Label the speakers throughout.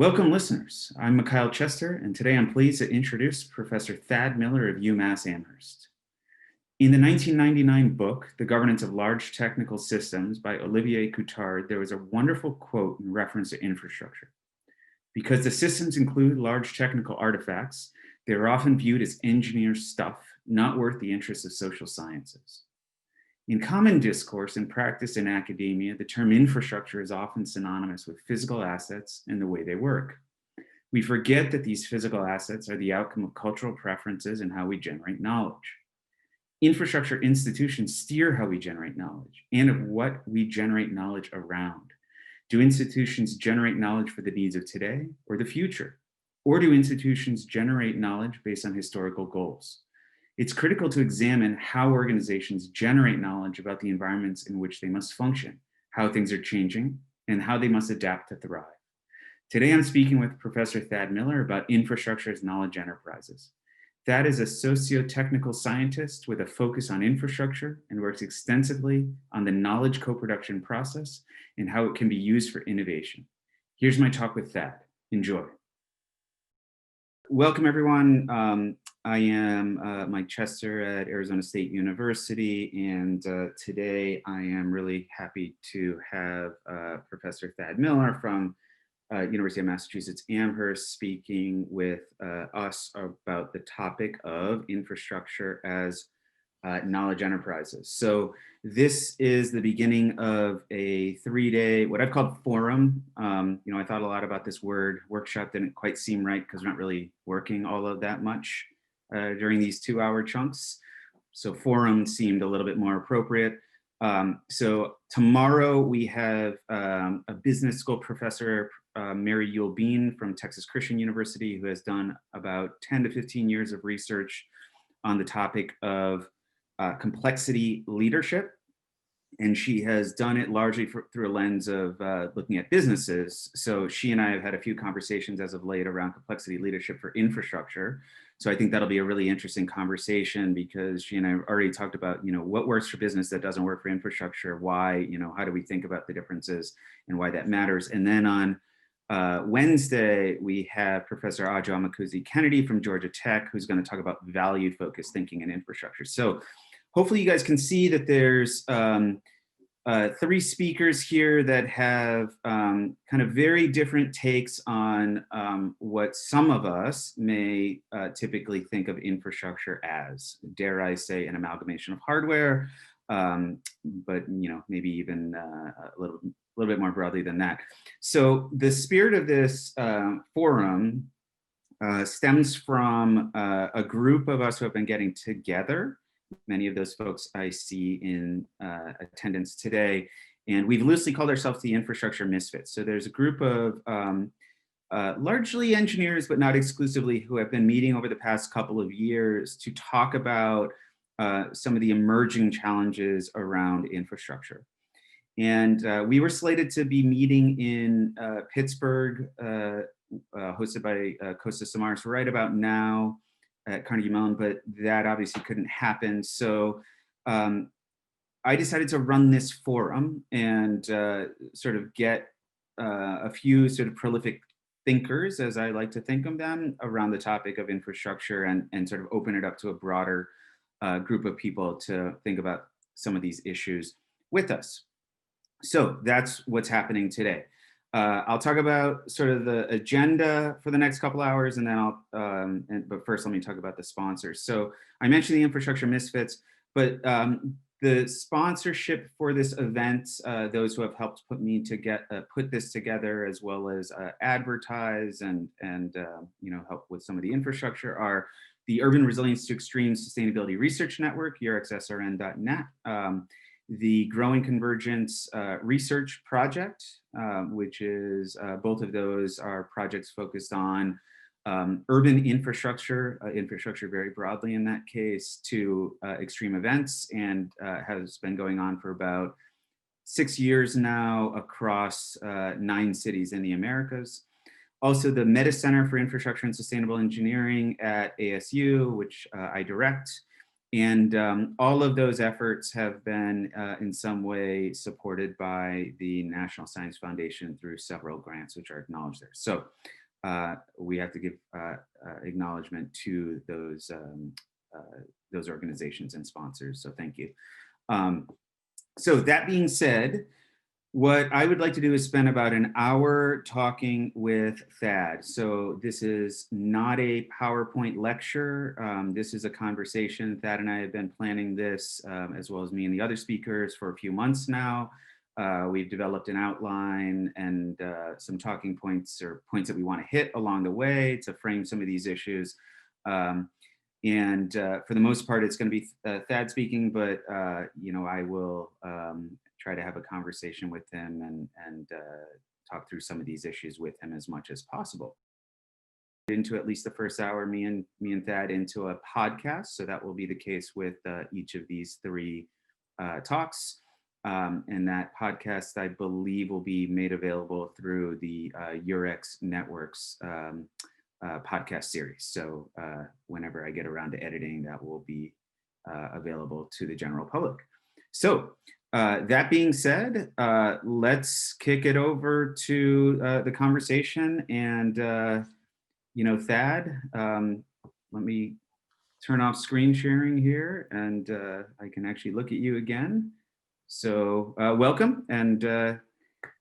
Speaker 1: Welcome, listeners. I'm Mikhail Chester, and today I'm pleased to introduce Professor Thad Miller of UMass Amherst. In the 1999 book, The Governance of Large Technical Systems by Olivier Coutard, there was a wonderful quote in reference to infrastructure. Because the systems include large technical artifacts, they are often viewed as engineer stuff, not worth the interests of social sciences. In common discourse and practice in academia, the term infrastructure is often synonymous with physical assets and the way they work. We forget that these physical assets are the outcome of cultural preferences and how we generate knowledge. Infrastructure institutions steer how we generate knowledge and of what we generate knowledge around. Do institutions generate knowledge for the needs of today or the future? Or do institutions generate knowledge based on historical goals? It's critical to examine how organizations generate knowledge about the environments in which they must function, how things are changing, and how they must adapt to thrive. Today, I'm speaking with Professor Thad Miller about infrastructure as knowledge enterprises. Thad is a socio-technical scientist with a focus on infrastructure and works extensively on the knowledge co-production process and how it can be used for innovation. Here's my talk with Thad. Enjoy. Welcome, everyone. I am Mike Chester at Arizona State University, and today I am really happy to have Professor Thad Miller from University of Massachusetts Amherst speaking with us about the topic of infrastructure as knowledge enterprises. So this is the beginning of a 3-day, what I've called forum. I thought a lot about this word. Workshop didn't quite seem right because we're not really working all of that much during these 2-hour chunks. So forum seemed a little bit more appropriate. So tomorrow we have a business school professor, Mary Yule Bean from Texas Christian University, who has done about 10 to 15 years of research on the topic of complexity leadership. And she has done it largely through a lens of looking at businesses. So she and I have had a few conversations as of late around complexity leadership for infrastructure. So I think that'll be a really interesting conversation because she and I already talked about, what works for business that doesn't work for infrastructure, why, how do we think about the differences and why that matters. And then on Wednesday, we have Professor Ajo Amakuzi-Kennedy from Georgia Tech, who's going to talk about value-focused thinking in infrastructure. So hopefully you guys can see that there's 3 speakers here that have kind of very different takes on what some of us may typically think of infrastructure as, dare I say, an amalgamation of hardware, but maybe even a little bit more broadly than that. So the spirit of this forum stems from a group of us who have been getting together. Many of those folks I see in attendance today. And we've loosely called ourselves the Infrastructure Misfits. So there's a group of largely engineers, but not exclusively, who have been meeting over the past couple of years to talk about some of the emerging challenges around infrastructure. And we were slated to be meeting in Pittsburgh, hosted by Costa Samaras right about now at Carnegie Mellon, but that obviously couldn't happen. So I decided to run this forum and sort of get a few sort of prolific thinkers, as I like to think of them, around the topic of infrastructure and sort of open it up to a broader group of people to think about some of these issues with us. So that's what's happening today. I'll talk about sort of the agenda for the next couple hours, and then but first let me talk about the sponsors. So I mentioned the Infrastructure Misfits, but the sponsorship for this event, those who have helped put this together, as well as advertise and help with some of the infrastructure, are the Urban Resilience to Extreme Sustainability Research Network, urxsrn.net, the Growing Convergence Research Project, which is both of those are projects focused on urban infrastructure very broadly in that case, to extreme events, and has been going on for about 6 years now across 9 cities in the Americas. Also, the Metis Center for Infrastructure and Sustainable Engineering at ASU, which I direct, And all of those efforts have been in some way supported by the National Science Foundation through several grants, which are acknowledged there. So we have to give acknowledgement to those organizations and sponsors. So thank you. So that being said, what I would like to do is spend about an hour talking with Thad. So this is not a PowerPoint lecture. This is a conversation. Thad and I have been planning this, as well as me and the other speakers, for a few months now. We've developed an outline and some talking points or points that we want to hit along the way to frame some of these issues. And for the most part, it's going to be Thad speaking, but I will try to have a conversation with him and talk through some of these issues with him as much as possible. Into at least the first hour, me and Thad into a podcast, so that will be the case with each of these three talks. And that podcast, I believe, will be made available through the Eurex Network's podcast series. So whenever I get around to editing, that will be available to the general public. So that being said, let's kick it over to the conversation. And, Thad, let me turn off screen sharing here, and I can actually look at you again. So welcome, and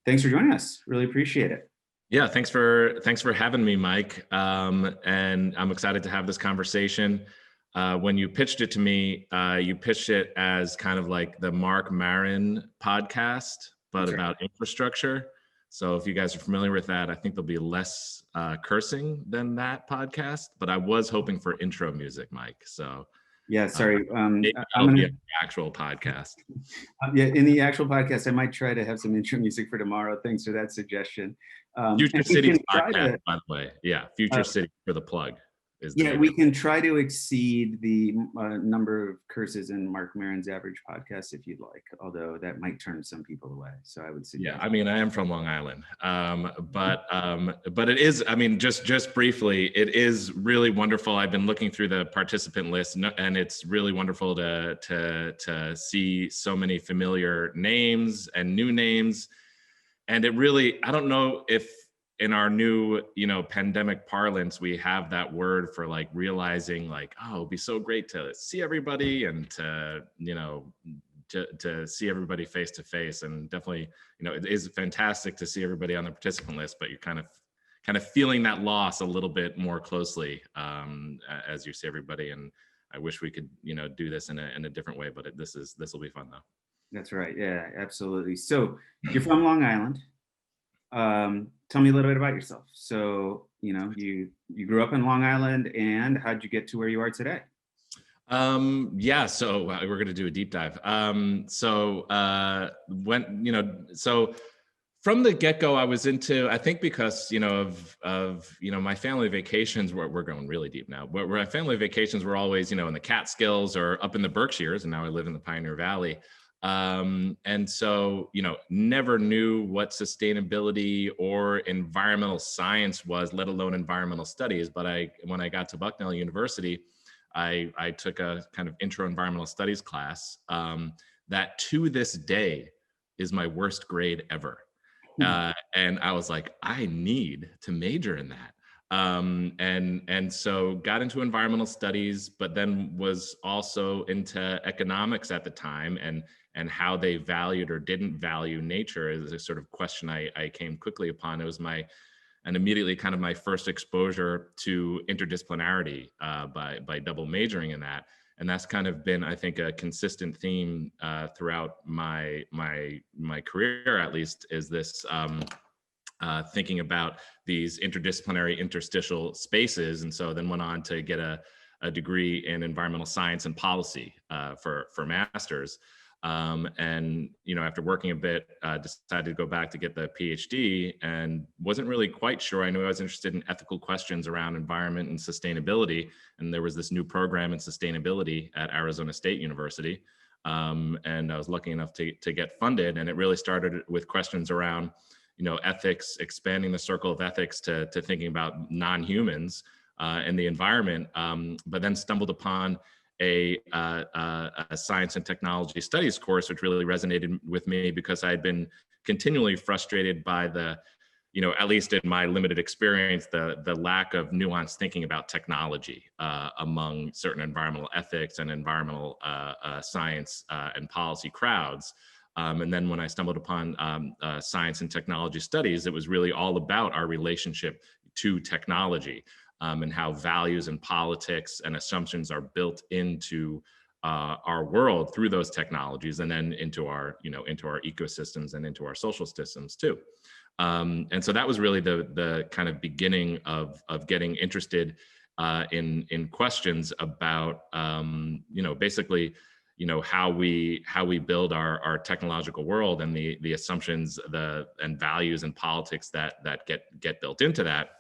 Speaker 1: thanks for joining us. Really appreciate it.
Speaker 2: Yeah, thanks for having me, Mike. And I'm excited to have this conversation. When you pitched it to me, you pitched it as kind of like the Mark Maron podcast, but
Speaker 1: That's right.
Speaker 2: About infrastructure. So if you guys are familiar with that, I think there'll be less cursing than that podcast. But I was hoping for intro music, Mike. So
Speaker 1: yeah, sorry.
Speaker 2: I'll be an actual podcast.
Speaker 1: Yeah, in the actual podcast, I might try to have some intro music for tomorrow. Thanks for that suggestion.
Speaker 2: Future Cities podcast, by the way. Yeah, Future City for the plug.
Speaker 1: Yeah, we can try to exceed the number of curses in Mark Maron's average podcast if you'd like, although that might turn some people away. So I would suggest.
Speaker 2: Yeah, I mean, I am from Long Island, but it is. I mean, just briefly, it is really wonderful. I've been looking through the participant list, and it's really wonderful to see so many familiar names and new names. And it really, I don't know if in our new, pandemic parlance, we have that word for like realizing like, oh, it'd be so great to see everybody and to see everybody face to face. And definitely, it is fantastic to see everybody on the participant list, but you're kind of feeling that loss a little bit more closely as you see everybody. And I wish we could, do this in a different way, but this will be fun though.
Speaker 1: That's right. Yeah, absolutely. So you're from Long Island. Tell me a little bit about yourself. So, you grew up in Long Island, and how'd you get to where you are today?
Speaker 2: Yeah, so we're going to do a deep dive. So from the get-go, I was into, I think because, of my family vacations, we're going really deep now, but my family vacations were always, in the Catskills or up in the Berkshires, and now I live in the Pioneer Valley. And so, never knew what sustainability or environmental science was, let alone environmental studies. But when I got to Bucknell University, I took a kind of intro environmental studies class that to this day is my worst grade ever. And I was like, I need to major in that. And so got into environmental studies, but then was also into economics at the time, and how they valued or didn't value nature is a sort of question I came quickly upon. It was and immediately kind of my first exposure to interdisciplinarity by double majoring in that. And that's kind of been, I think, a consistent theme throughout my career, at least, is this thinking about these interdisciplinary interstitial spaces. And so then went on to get a degree in environmental science and policy for master's. And, after working a bit, decided to go back to get the PhD, and wasn't really quite sure. I knew I was interested in ethical questions around environment and sustainability. And there was this new program in sustainability at Arizona State University. And I was lucky enough to get funded. And it really started with questions around, ethics, expanding the circle of ethics to thinking about non-humans and the environment, but then stumbled upon a science and technology studies course, which really resonated with me because I had been continually frustrated by at least in my limited experience, the lack of nuanced thinking about technology among certain environmental ethics and environmental science and policy crowds. And then when I stumbled upon science and technology studies, it was really all about our relationship to technology and how values and politics and assumptions are built into our world through those technologies, and then into our ecosystems and into our social systems too. And so that was really the kind of beginning of getting interested in questions about basically how we build our technological world and the assumptions and values and politics that get built into that.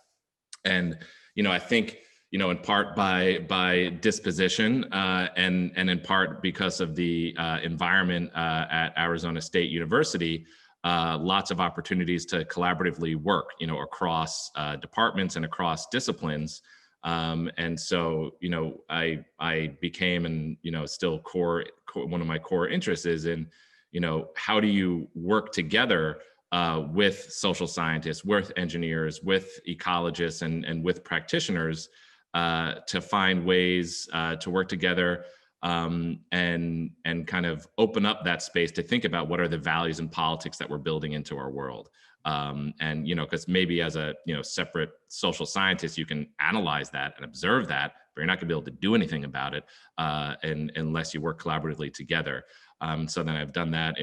Speaker 2: And I think in part by disposition and in part because of the environment at Arizona State University. Lots of opportunities to collaboratively work, across departments and across disciplines. And so, I became, and, still one of my core interests is in, how do you work together with social scientists, with engineers, with ecologists, and with practitioners to find ways to work together and kind of open up that space to think about what are the values and politics that we're building into our world. And because maybe as a separate social scientist, you can analyze that and observe that, but you're not going to be able to do anything about it unless you work collaboratively together. So then I've done that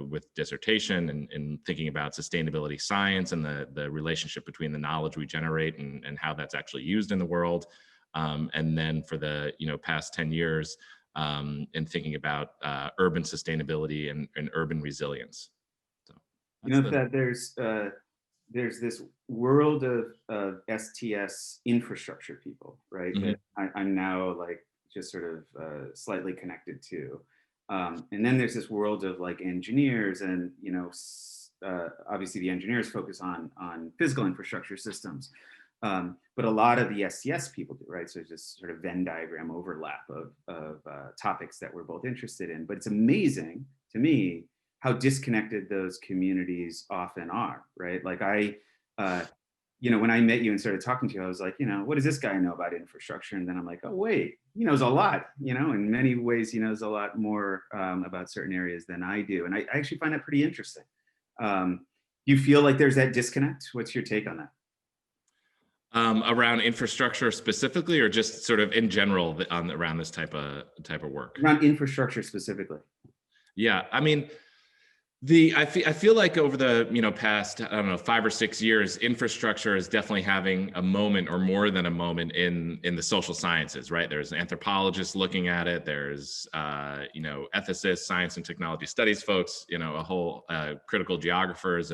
Speaker 2: with dissertation and thinking about sustainability science and the relationship between the knowledge we generate and how that's actually used in the world. And then for the past 10 years in thinking about urban sustainability and urban resilience. So
Speaker 1: that there's this world of STS infrastructure people, right?
Speaker 2: Mm-hmm.
Speaker 1: That I'm now just sort of slightly connected to. And then there's this world of engineers and, obviously the engineers focus on physical infrastructure systems. But a lot of the STS people do, right? So it's just sort of Venn diagram overlap of topics that we're both interested in. But it's amazing to me how disconnected those communities often are, right? When I met you and started talking to you, I was like, what does this guy know about infrastructure? And then I'm like, oh, wait, he knows a lot, in many ways, he knows a lot more about certain areas than I do. And I actually find that pretty interesting. Do you feel like there's that disconnect? What's your take on that?
Speaker 2: Around infrastructure specifically, or just sort of in general around this type of work?
Speaker 1: Around infrastructure specifically.
Speaker 2: Yeah, I mean, I feel like over the past 5 or 6 years, infrastructure is definitely having a moment, or more than a moment, in the social sciences, right? There's anthropologists looking at it. There's ethicists, science and technology studies folks, a whole critical geographers,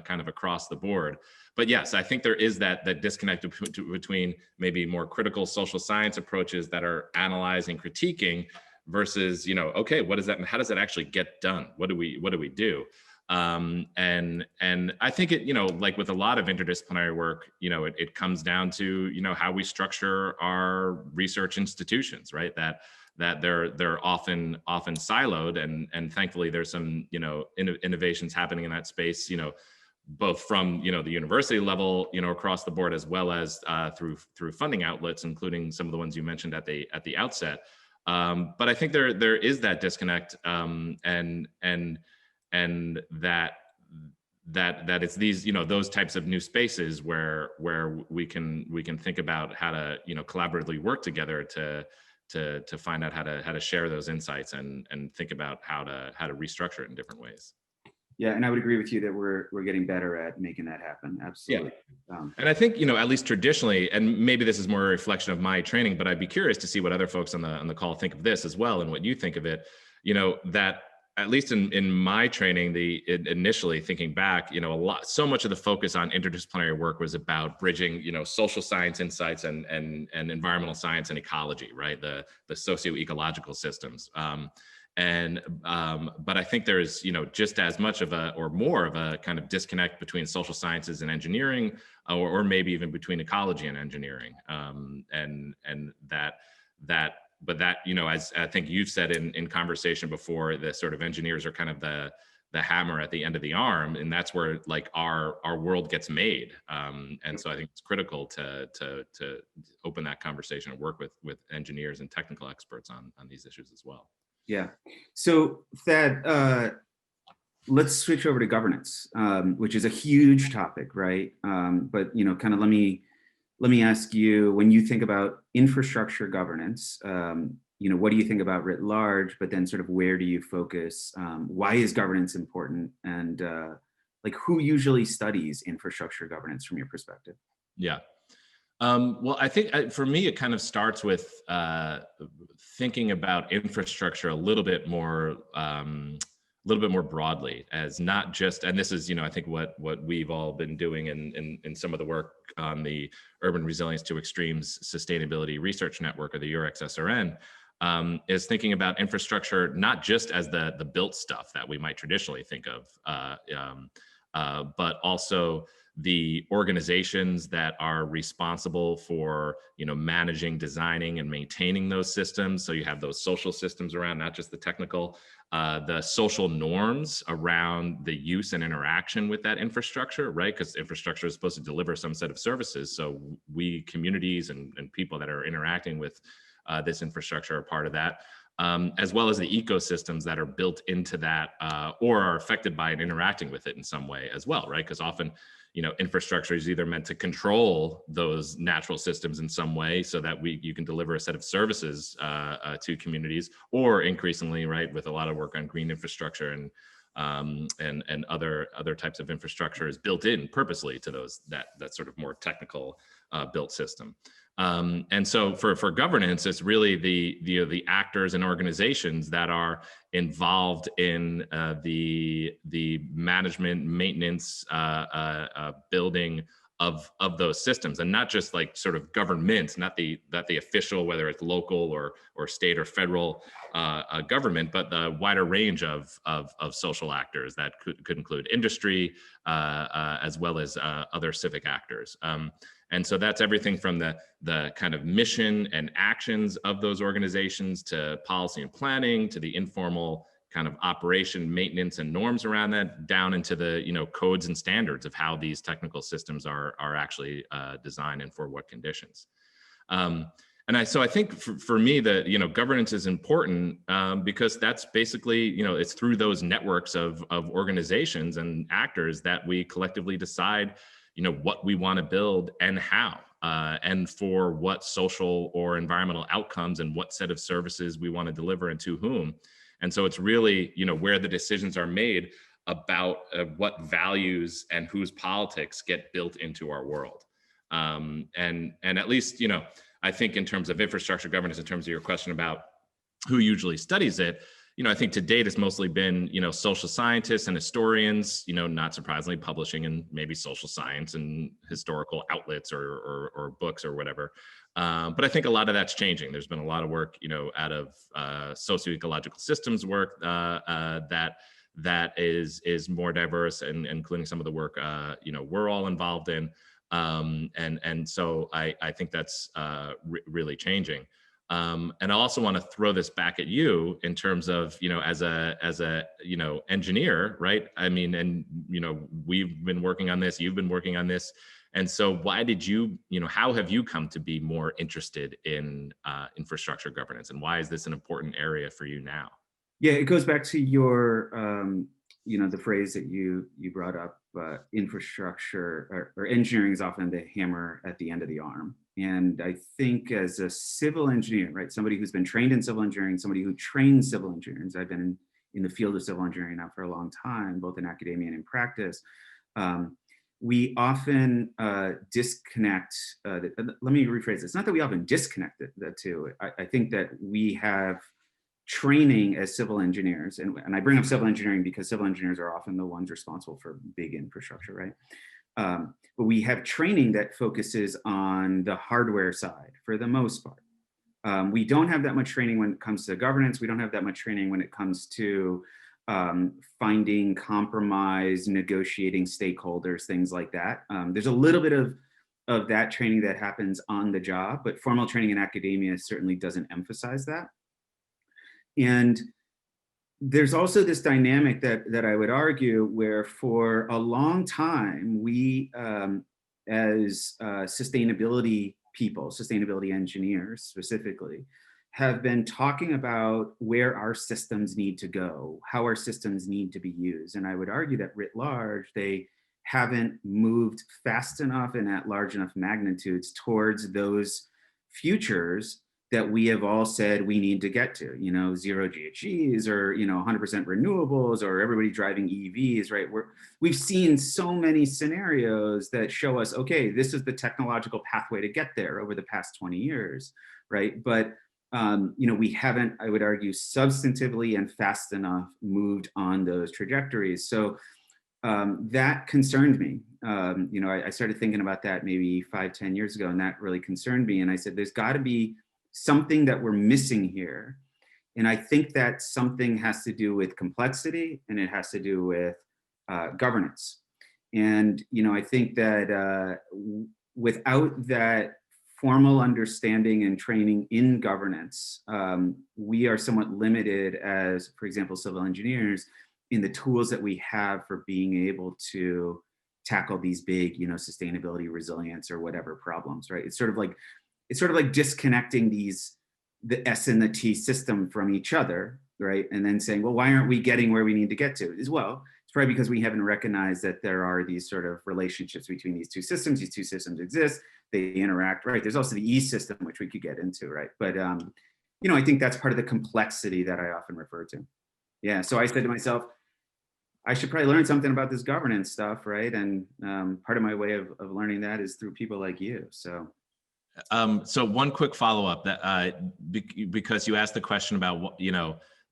Speaker 2: kind of across the board. But yes, I think there is that disconnect between maybe more critical social science approaches that are analyzing, critiquing, versus, okay, what is that, and how does that actually get done? What do we do? And I think it, like with a lot of interdisciplinary work, it comes down to, how we structure our research institutions, right? That they're often siloed, and thankfully there's some, innovations happening in that space, both from the university level, across the board, as well as through funding outlets, including some of the ones you mentioned at the outset. But I think there is that disconnect, and that it's these those types of new spaces where we can think about how to collaboratively work together to find out how to share those insights and think about how to restructure it in different ways.
Speaker 1: Yeah, and I would agree with you that we're getting better at making that happen. Absolutely.
Speaker 2: Yeah. And I think, at least traditionally, and maybe this is more a reflection of my training, but I'd be curious to see what other folks on the call think of this as well, and what you think of it. That at least in my training, initially thinking back, so much of the focus on interdisciplinary work was about bridging, social science insights and environmental science and ecology, right? The socio-ecological systems. But I think there's, just as much of or more of a kind of disconnect between social sciences and engineering, or maybe even between ecology and engineering. And that that, as I think you've said in conversation before, the sort of engineers are kind of the hammer at the end of the arm, and that's where like our world gets made. And so I think it's critical to open that conversation and work with engineers and technical experts on these issues as well.
Speaker 1: Yeah. So Thad, let's switch over to governance, which is a huge topic, right? But kind of let me ask you, when you think about infrastructure governance, what do you think about writ large? But then sort of where do you focus? Why is governance important? And like who usually studies infrastructure governance from your perspective?
Speaker 2: Yeah. Well, I think for me, it kind of starts with thinking about infrastructure a little bit more broadly, as not just, and this is, I think what we've all been doing in some of the work on the Urban Resilience to Extremes Sustainability Research Network, or the UREX-SRN, is thinking about infrastructure not just as the built stuff that we might traditionally think of, but also the organizations that are responsible for managing, designing, and maintaining those systems. So you have those social systems around, not just the technical, the social norms around the use and interaction with that infrastructure, right? Because infrastructure is supposed to deliver some set of services. So we, communities and people that are interacting with this infrastructure, are part of that. As well as the ecosystems that are built into that, or are affected by it, interacting with it in some way as well, right? Because often, infrastructure is either meant to control those natural systems in some way, so that you can deliver a set of services to communities, or increasingly, right, with a lot of work on green infrastructure and other types of infrastructure, is built in purposely to that sort of more technical built system. And so for governance, it's really the actors and organizations that are involved in the management, maintenance, building of those systems, and not just like sort of government, not the official, whether it's local or state or federal government, but the wider range of social actors that could include industry, as well as other civic actors. And so that's everything from the kind of mission and actions of those organizations, to policy and planning, to the informal kind of operation, maintenance, and norms around that, down into the codes and standards of how these technical systems are actually designed and for what conditions. So I think for me, that governance is important, because that's basically it's through those networks of organizations and actors that we collectively decide what we want to build and how, and for what social or environmental outcomes, and what set of services we want to deliver and to whom. And so it's really, where the decisions are made about what values and whose politics get built into our world. And at least, I think in terms of infrastructure governance, in terms of your question about who usually studies it, I think to date it's mostly been, social scientists and historians, not surprisingly, publishing in maybe social science and historical outlets or books or whatever. But I think a lot of that's changing. There's been a lot of work, out of socioecological systems work that is more diverse, and including some of the work, we're all involved in. And so I think that's really changing. And I also want to throw this back at you in terms of, as a engineer, right? I mean, and, we've been working on this, you've been working on this. And so why did you, how have you come to be more interested in infrastructure governance, and why is this an important area for you now?
Speaker 1: Yeah, it goes back to your, the phrase that you brought up, infrastructure or engineering is often the hammer at the end of the arm. And I think as a civil engineer, right, somebody who's been trained in civil engineering, somebody who trains civil engineers, I've been in the field of civil engineering now for a long time, both in academia and in practice. We often disconnect, let me rephrase this, not that we often disconnect the two. I think that we have training as civil engineers, and I bring up civil engineering because civil engineers are often the ones responsible for big infrastructure, right? But we have training that focuses on the hardware side for the most part. We don't have that much training when it comes to governance. We don't have that much training when it comes to finding compromise, negotiating stakeholders, things like that. There's a little bit of of that training that happens on the job, but formal training in academia certainly doesn't emphasize that. And there's also this dynamic that I would argue where for a long time, we as sustainability people, sustainability engineers specifically, have been talking about where our systems need to go, how our systems need to be used. And I would argue that writ large, they haven't moved fast enough and at large enough magnitudes towards those futures that we have all said we need to get to, zero GHGs or, 100% renewables or everybody driving EVs, right? We've seen so many scenarios that show us, okay, this is the technological pathway to get there over the past 20 years, right? But, we haven't, I would argue, substantively and fast enough moved on those trajectories. So that concerned me. I started thinking about that maybe 5, 10 years ago, and that really concerned me. And I said, there's got to be something that we're missing here. And I think that something has to do with complexity and it has to do with governance. And, I think that without that formal understanding and training in governance, we are somewhat limited as, for example, civil engineers in the tools that we have for being able to tackle these big, sustainability, resilience, or whatever problems, right? It's sort of like disconnecting the S and the T system from each other, right? And then saying, well, why aren't we getting where we need to get to? As well, it's probably because we haven't recognized that there are these sort of relationships between these two systems. These two systems exist, they interact, right? There's also the E system, which we could get into, right? But I think that's part of the complexity that I often refer to. Yeah, so I said to myself, I should probably learn something about this governance stuff, right? And part of my way of learning that is through people like you. So
Speaker 2: one quick follow-up that because you asked the question about what,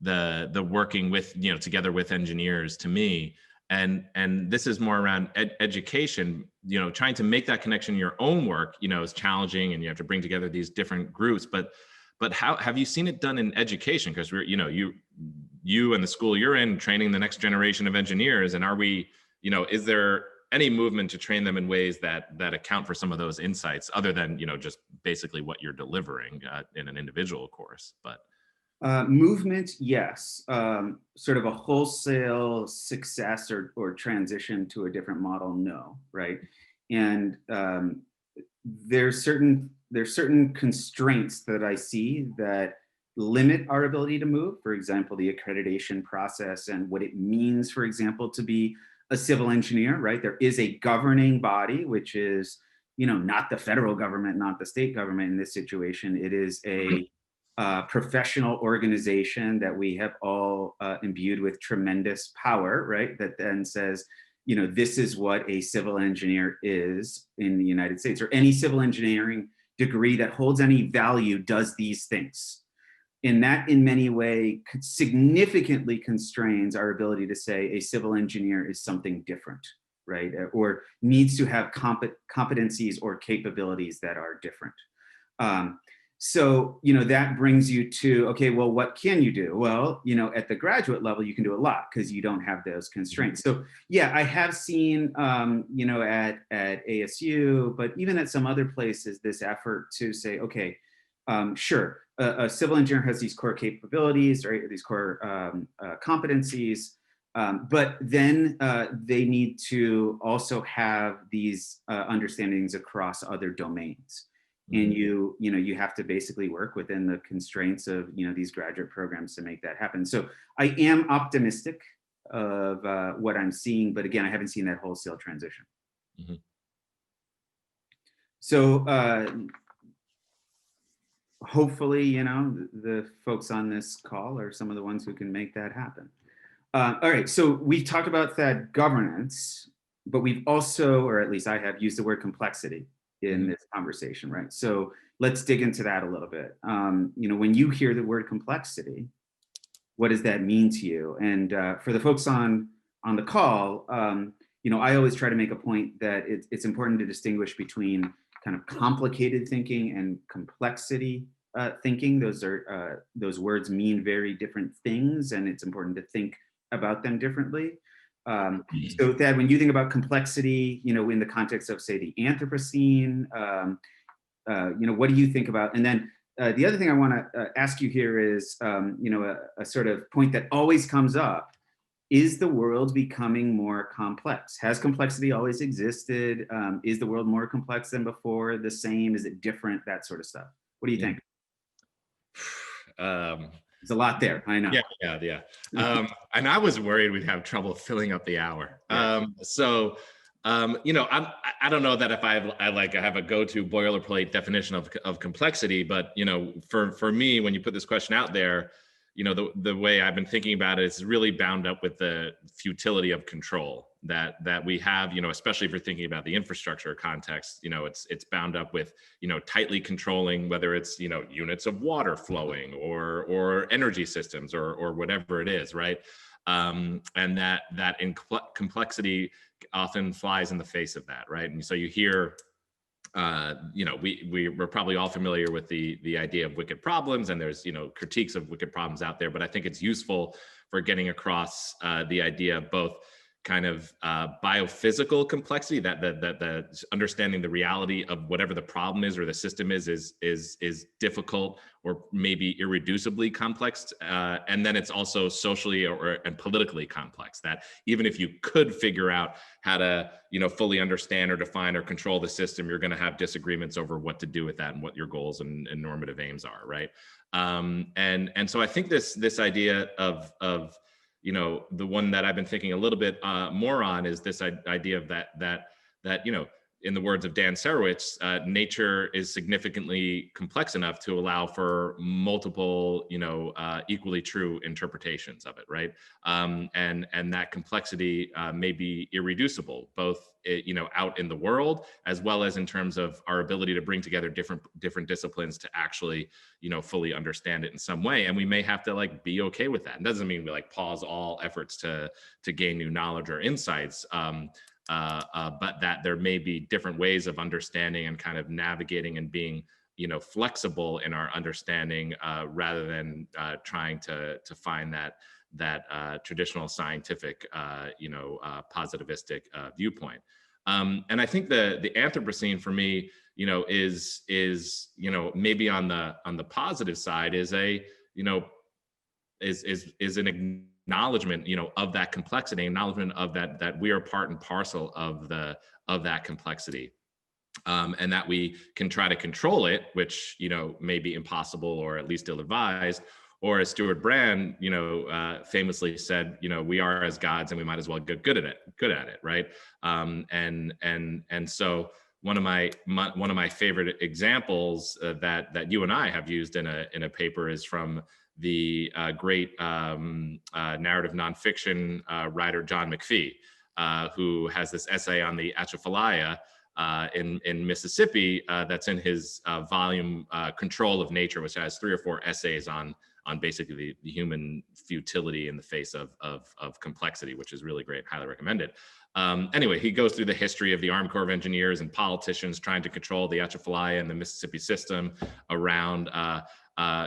Speaker 2: the working with, together with engineers to me, and this is more around education, trying to make that connection in your own work, is challenging, and you have to bring together these different groups. But how have you seen it done in education? Because we're, you and the school you're in training the next generation of engineers, and are we, is there any movement to train them in ways that account for some of those insights, other than just basically what you're delivering in an individual course? But
Speaker 1: movement, yes. Sort of a wholesale success or transition to a different model, no, right? And there's certain constraints that I see that limit our ability to move. For example, the accreditation process and what it means, for example, to be a civil engineer, right? There is a governing body, which is, not the federal government, not the state government in this situation. It is a professional organization that we have all imbued with tremendous power, right? That then says, this is what a civil engineer is in the United States, or any civil engineering degree that holds any value does these things. And that in many ways significantly constrains our ability to say a civil engineer is something different, right? Or needs to have competencies or capabilities that are different. So, that brings you to, okay, well, what can you do? Well, at the graduate level, you can do a lot because you don't have those constraints. So yeah, I have seen, at ASU, but even at some other places, this effort to say, okay, sure, a civil engineer has these core capabilities, right? These core competencies, but then they need to also have these understandings across other domains. And you have to basically work within the constraints of these graduate programs to make that happen. So I am optimistic of what I'm seeing, but again, I haven't seen that wholesale transition.
Speaker 2: Mm-hmm.
Speaker 1: So hopefully, the folks on this call are some of the ones who can make that happen. All right, so we've talked about that governance, but we've also, or at least I have, used the word complexity in this conversation, right? So let's dig into that a little bit. When you hear the word complexity, what does that mean to you? And for the folks on the call, I always try to make a point that it's important to distinguish between kind of complicated thinking and complexity thinking. Those words mean very different things, and it's important to think about them differently. So Thad, when you think about complexity, in the context of, say, the Anthropocene, what do you think about? And then the other thing I want to ask you here is, a sort of point that always comes up. Is the world becoming more complex? Has complexity always existed? Is the world more complex than before? The same? Is it different? That sort of stuff. What do you think? There's a lot there, I know.
Speaker 2: Yeah. And I was worried we'd have trouble filling up the hour.
Speaker 1: Yeah.
Speaker 2: I don't know that if I have a go-to boilerplate definition of complexity, but for me, when you put this question out there, the way I've been thinking about it is really bound up with the futility of control that we have, especially if you're thinking about the infrastructure context. It's bound up with tightly controlling whether it's units of water flowing or energy systems or whatever it is, right? And that complexity often flies in the face of that, right? And so you hear, we're probably all familiar with the idea of wicked problems, and there's critiques of wicked problems out there, but I think it's useful for getting across the idea of both kind of biophysical complexity, that the understanding the reality of whatever the problem is or the system is difficult or maybe irreducibly complex, and then it's also socially and politically complex. That even if you could figure out how to fully understand or define or control the system, you're going to have disagreements over what to do with that and what your goals and normative aims are, right? And so I think this idea of the one that I've been thinking a little bit more on is this idea of that in the words of Dan Sarowitz, nature is significantly complex enough to allow for multiple, equally true interpretations of it, right? And that complexity may be irreducible, both out in the world, as well as in terms of our ability to bring together different disciplines to actually, fully understand it in some way. And we may have to be okay with that. It doesn't mean we pause all efforts to gain new knowledge or insights. But that there may be different ways of understanding and kind of navigating and being, flexible in our understanding, rather than trying to find that traditional scientific, positivistic viewpoint. And I think the Anthropocene for me, is maybe on the positive side is an acknowledgement, of that complexity, acknowledgement of that we are part and parcel of that complexity, and that we can try to control it, which may be impossible or at least ill-advised. Or as Stuart Brand, famously said, we are as gods, and we might as well get good at it, right? And so one of my favorite examples that you and I have used in a paper is from the great narrative nonfiction writer John McPhee, who has this essay on the Atchafalaya in Mississippi that's in his volume Control of Nature, which has 3 or 4 essays on basically the human futility in the face of complexity, which is really great. Highly recommended. Anyway, he goes through the history of the Army Corps of Engineers and politicians trying to control the Atchafalaya and the Mississippi system around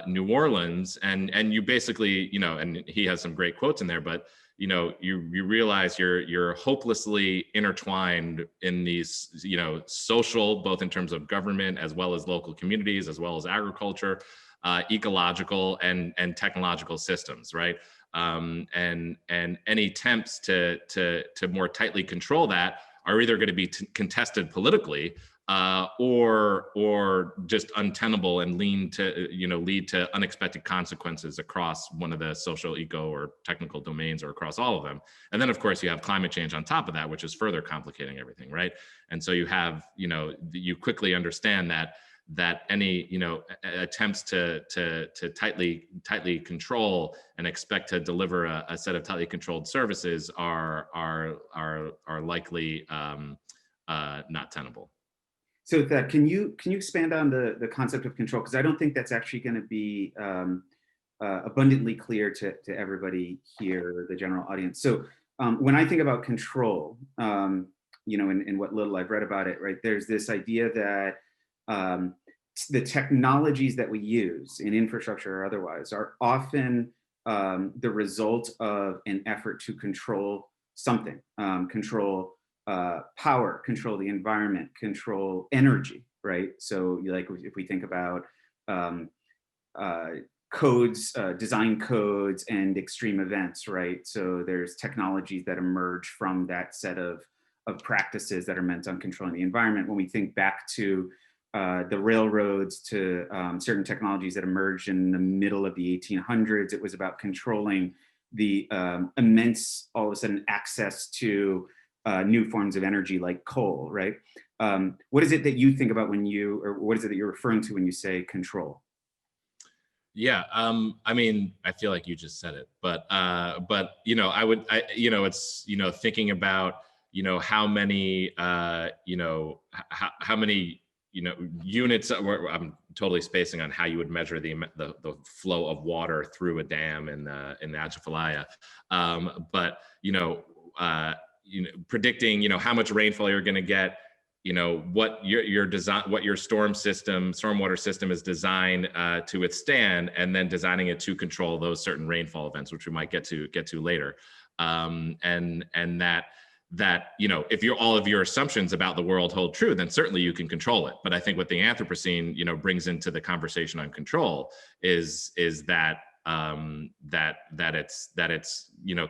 Speaker 2: New Orleans, and you basically, and he has some great quotes in there, but you realize you're hopelessly intertwined in these, social, both in terms of government as well as local communities, as well as agriculture, ecological and technological systems, right? And any attempts to more tightly control that are either going to be contested politically, or just untenable and lead to unexpected consequences across one of the social, eco, or technical domains, or across all of them. And then, of course, you have climate change on top of that, which is further complicating everything, right? And so you have, you quickly understand that any attempts to tightly control and expect to deliver a set of tightly controlled services are likely not tenable.
Speaker 1: So that can you expand on the concept of control? Because I don't think that's actually going to be abundantly clear to everybody here, the general audience. So when I think about control, in what little I've read about it, right, there's this idea that the technologies that we use in infrastructure or otherwise are often the result of an effort to control something, control power, control the environment, control energy, right? So like if we think about um, uh, codes, design codes and extreme events, right? So there's technologies that emerge from that set of practices that are meant on controlling the environment. When we think back to the railroads, to certain technologies that emerged in the middle of the 1800s, it was about controlling the immense, all of a sudden, access to new forms of energy like coal, right? What is it that you think about when you, or what is it that you're referring to when you say control?
Speaker 2: Yeah, I mean, I feel like you just said it, but it's thinking about how many how many units. I'm totally spacing on how you would measure the flow of water through a dam in the Atchafalaya, but predicting how much rainfall you're going to get, what your design, what your stormwater system is designed to withstand, and then designing it to control those certain rainfall events, which we might get to later. And that if all of your assumptions about the world hold true, then certainly you can control it. But I think what the Anthropocene brings into the conversation on control is that it's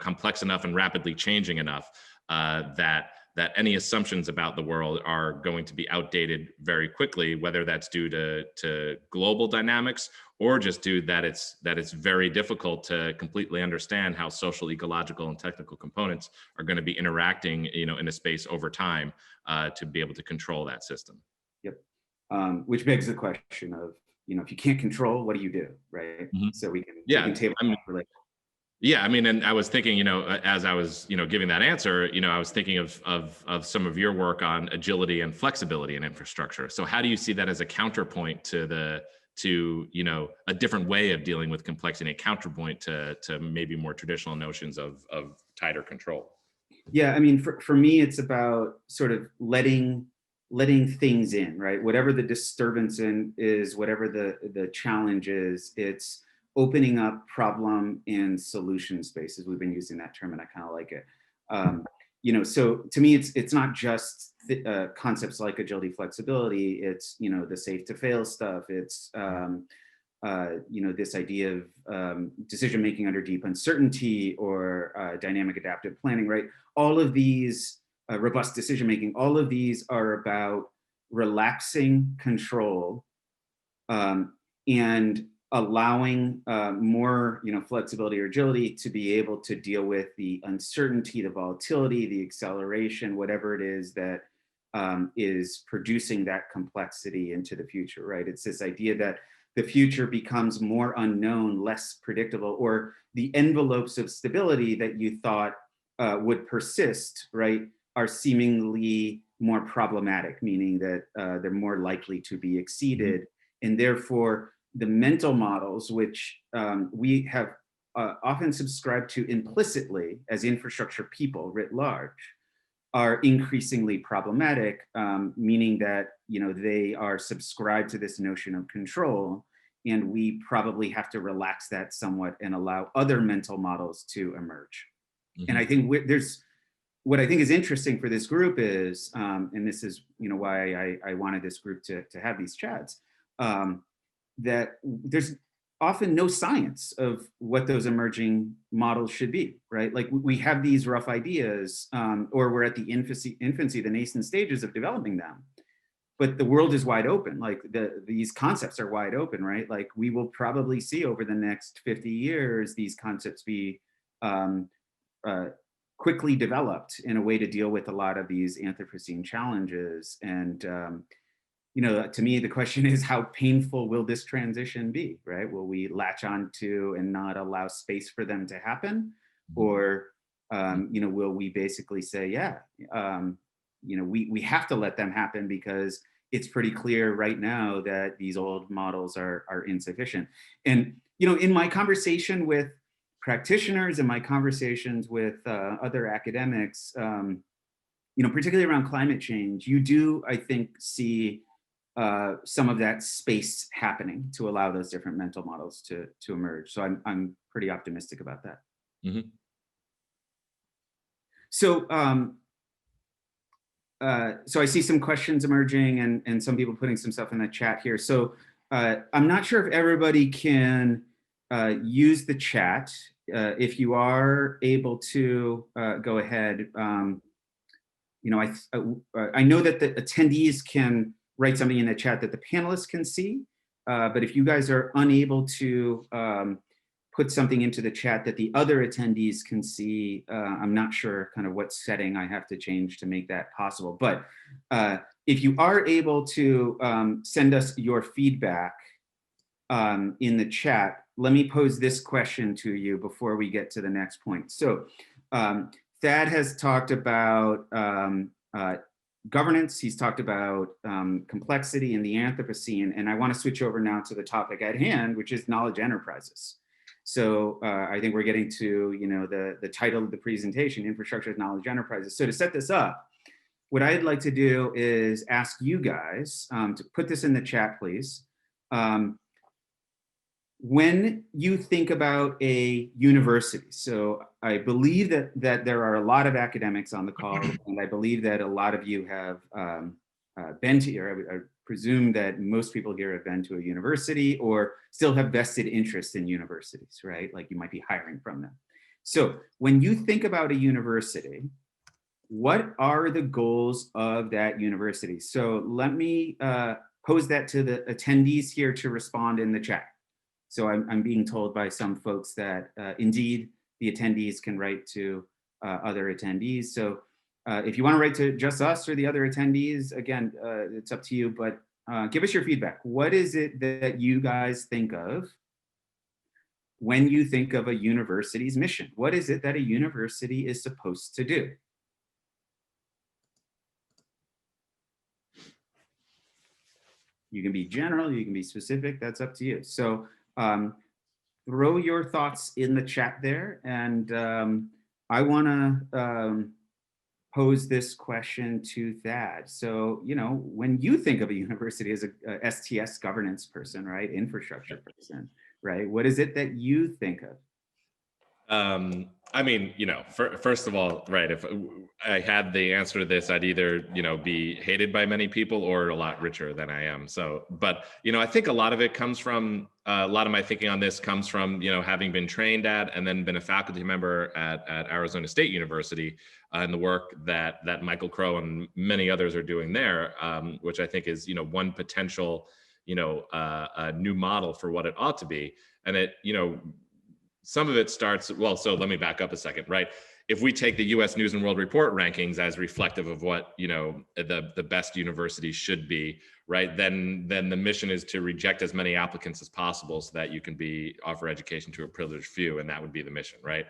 Speaker 2: complex enough and rapidly changing enough that any assumptions about the world are going to be outdated very quickly, whether that's due to global dynamics or just due that it's very difficult to completely understand how social, ecological, and technical components are going to be interacting, in a space over time, to be able to control that system.
Speaker 1: Yep. Which begs the question of, if you can't control, what do you do, right?
Speaker 2: Mhm.
Speaker 1: So we
Speaker 2: Yeah,
Speaker 1: can table
Speaker 2: I mean,
Speaker 1: that for later.
Speaker 2: yeah, I mean, and I was thinking, as I was, giving that answer, I was thinking of some of your work on agility and flexibility in infrastructure. So how do you see that as a counterpoint to a different way of dealing with complexity, a counterpoint to maybe more traditional notions of tighter control?
Speaker 1: Yeah, I mean, for me, it's about sort of letting things in, right? Whatever the disturbance in is, whatever the challenge is, it's opening up problem and solution spaces. We've been using that term, and I kind of like it. So to me, it's not just concepts like agility, flexibility. It's the safe to fail stuff. It's this idea of decision making under deep uncertainty, or dynamic adaptive planning, right? All of these robust decision making, all of these are about relaxing control, and allowing more flexibility or agility to be able to deal with the uncertainty, the volatility, the acceleration, whatever it is that is producing that complexity into the future, right? It's this idea that the future becomes more unknown, less predictable, or the envelopes of stability that you thought would persist, right, are seemingly more problematic, meaning that they're more likely to be exceeded. And therefore, the mental models, which we have often subscribed to implicitly as infrastructure people writ large, are increasingly problematic, meaning that they are subscribed to this notion of control, and we probably have to relax that somewhat and allow other mental models to emerge. And I
Speaker 2: Mhm.
Speaker 1: think there's what I think is interesting for this group is, and this is why I wanted this group to have these chats, that there's often no science of what those emerging models should be, right? Like we have these rough ideas, or we're at the infancy, the nascent stages of developing them. But the world is wide open. Like these concepts are wide open, right? Like we will probably see over the next 50 years these concepts be um, uh, quickly developed in a way to deal with a lot of these Anthropocene challenges. And to me, the question is, how painful will this transition be, right? Will we latch on to and not allow space for them to happen? Or, will we basically say, yeah, we have to let them happen because it's pretty clear right now that these old models are insufficient. And, in my conversation with practitioners and my conversations with other academics, particularly around climate change, you do, I think, see some of that space happening to allow those different mental models to emerge. So I'm pretty optimistic about that.
Speaker 2: Mhm.
Speaker 1: So, so I see some questions emerging and some people putting some stuff in the chat here. So I'm not sure if everybody can use the chat. If you are able to go ahead, you know, I know that the attendees can write something in the chat that the panelists can see, but if you guys are unable to put something into the chat that the other attendees can see, I'm not sure kind of what setting I have to change to make that possible. But if you are able to send us your feedback in the chat, let me pose this question to you before we get to the next point. So Thad has talked about governance. He's talked about complexity in the Anthropocene, and I want to switch over now to the topic at hand, which is knowledge enterprises. So I think we're getting to, you know, the title of the presentation, Infrastructure as Knowledge Enterprises. So to set this up, what I'd like to do is ask you guys to put this in the chat, please. When you think about a university, so I believe that there are a lot of academics on the call, and I believe that a lot of you have been to, or I presume that most people here have been to a university or still have vested interest in universities, right? Like you might be hiring from them. So when you think about a university, what are the goals of that university? So let me pose that to the attendees here to respond in the chat. So I'm being told by some folks that indeed the attendees can write to other attendees. So if you want to write to just us or the other attendees, again, it's up to you, but give us your feedback. What is it that you guys think of when you think of a university's mission? What is it that a university is supposed to do? You can be general, you can be specific, that's up to you. So throw your thoughts in the chat there. And I wanna pose this question to Thad. So, you know, when you think of a university as a STS governance person, right? Infrastructure person, right? What is it that you think of?
Speaker 2: I mean, you know, first of all, right, if I had the answer to this, I'd either, you know, be hated by many people or a lot richer than I am. So, but, you know, I think a lot of it comes from, a lot of my thinking on this comes from, you know, having been trained at and then been a faculty member at Arizona State University and the work that Michael Crow and many others are doing there, which I think is, you know, one potential, you know, a new model for what it ought to be. And it, you know, some of it starts, well, so let me back up a second, right? If we take the US News and World Report rankings as reflective of what, you know, the best universities should be, right? Then the mission is to reject as many applicants as possible so that you can offer education to a privileged few, and that would be the mission, right?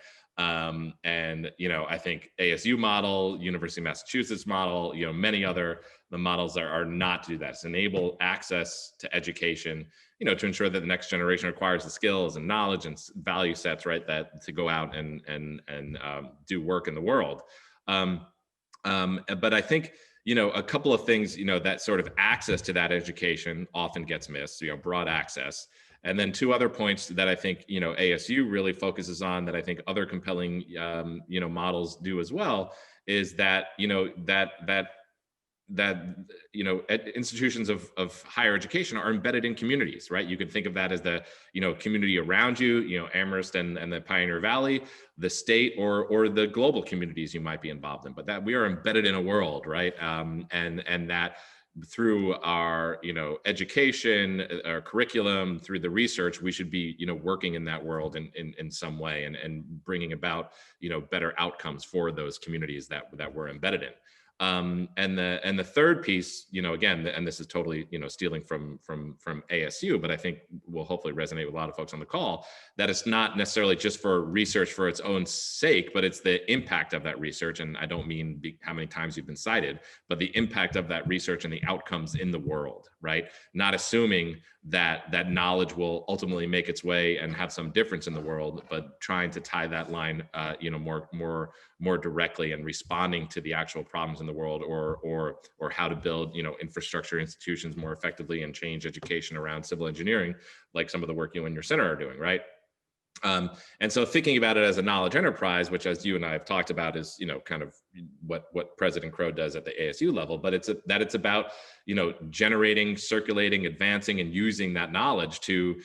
Speaker 2: And, you know, I think ASU model, University of Massachusetts model, you know, many other, the models are not to do that. It's enable access to education, you know, to ensure that the next generation acquires the skills and knowledge and value sets, right, that to go out and do work in the world. But I think, you know, a couple of things, you know, that sort of access to that education often gets missed, you know, broad access. And then two other points that I think, you know, ASU really focuses on that I think other compelling, you know, models do as well, is that, you know, that you know, institutions of higher education are embedded in communities, right? You could think of that as the, you know, community around you, you know, Amherst and the Pioneer Valley, the state, or the global communities you might be involved in, but that we are embedded in a world, right? And that through our, you know, education, our curriculum, through the research, we should be, you know, working in that world in some way and bringing about, you know, better outcomes for those communities that we're embedded in. And the third piece, you know, again, and this is totally, you know, stealing from ASU, but I think will hopefully resonate with a lot of folks on the call, that it's not necessarily just for research for its own sake, but it's the impact of that research. And I don't mean how many times you've been cited, but the impact of that research and the outcomes in the world, right? Not assuming that knowledge will ultimately make its way and have some difference in the world, but trying to tie that line, you know, more directly and responding to the actual problems in the world, or how to build, you know, infrastructure institutions more effectively and change education around civil engineering, like some of the work you and your center are doing, right? And so thinking about it as a knowledge enterprise, which as you and I have talked about is, kind of what President Crow does at the ASU level, but it's about, generating, circulating, advancing, and using that knowledge to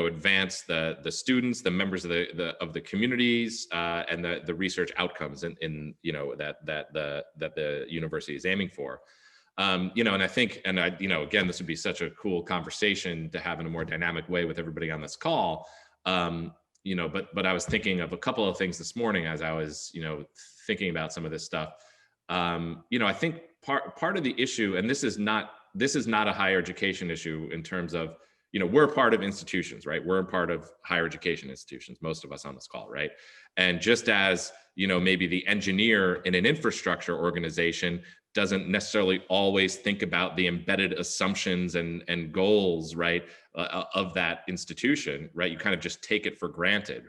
Speaker 2: advance the students, the members of the communities, and the research outcomes in that the university is aiming for. And I think, again, this would be such a cool conversation to have in a more dynamic way with everybody on this call. But I was thinking of a couple of things this morning as I was, thinking about some of this stuff. I think part of the issue, and this is not a higher education issue in terms of, we're a part of institutions, right? We're a part of higher education institutions, most of us on this call, right? And just as, maybe the engineer in an infrastructure organization doesn't necessarily always think about the embedded assumptions and goals, right, of that institution, right? You kind of just take it for granted,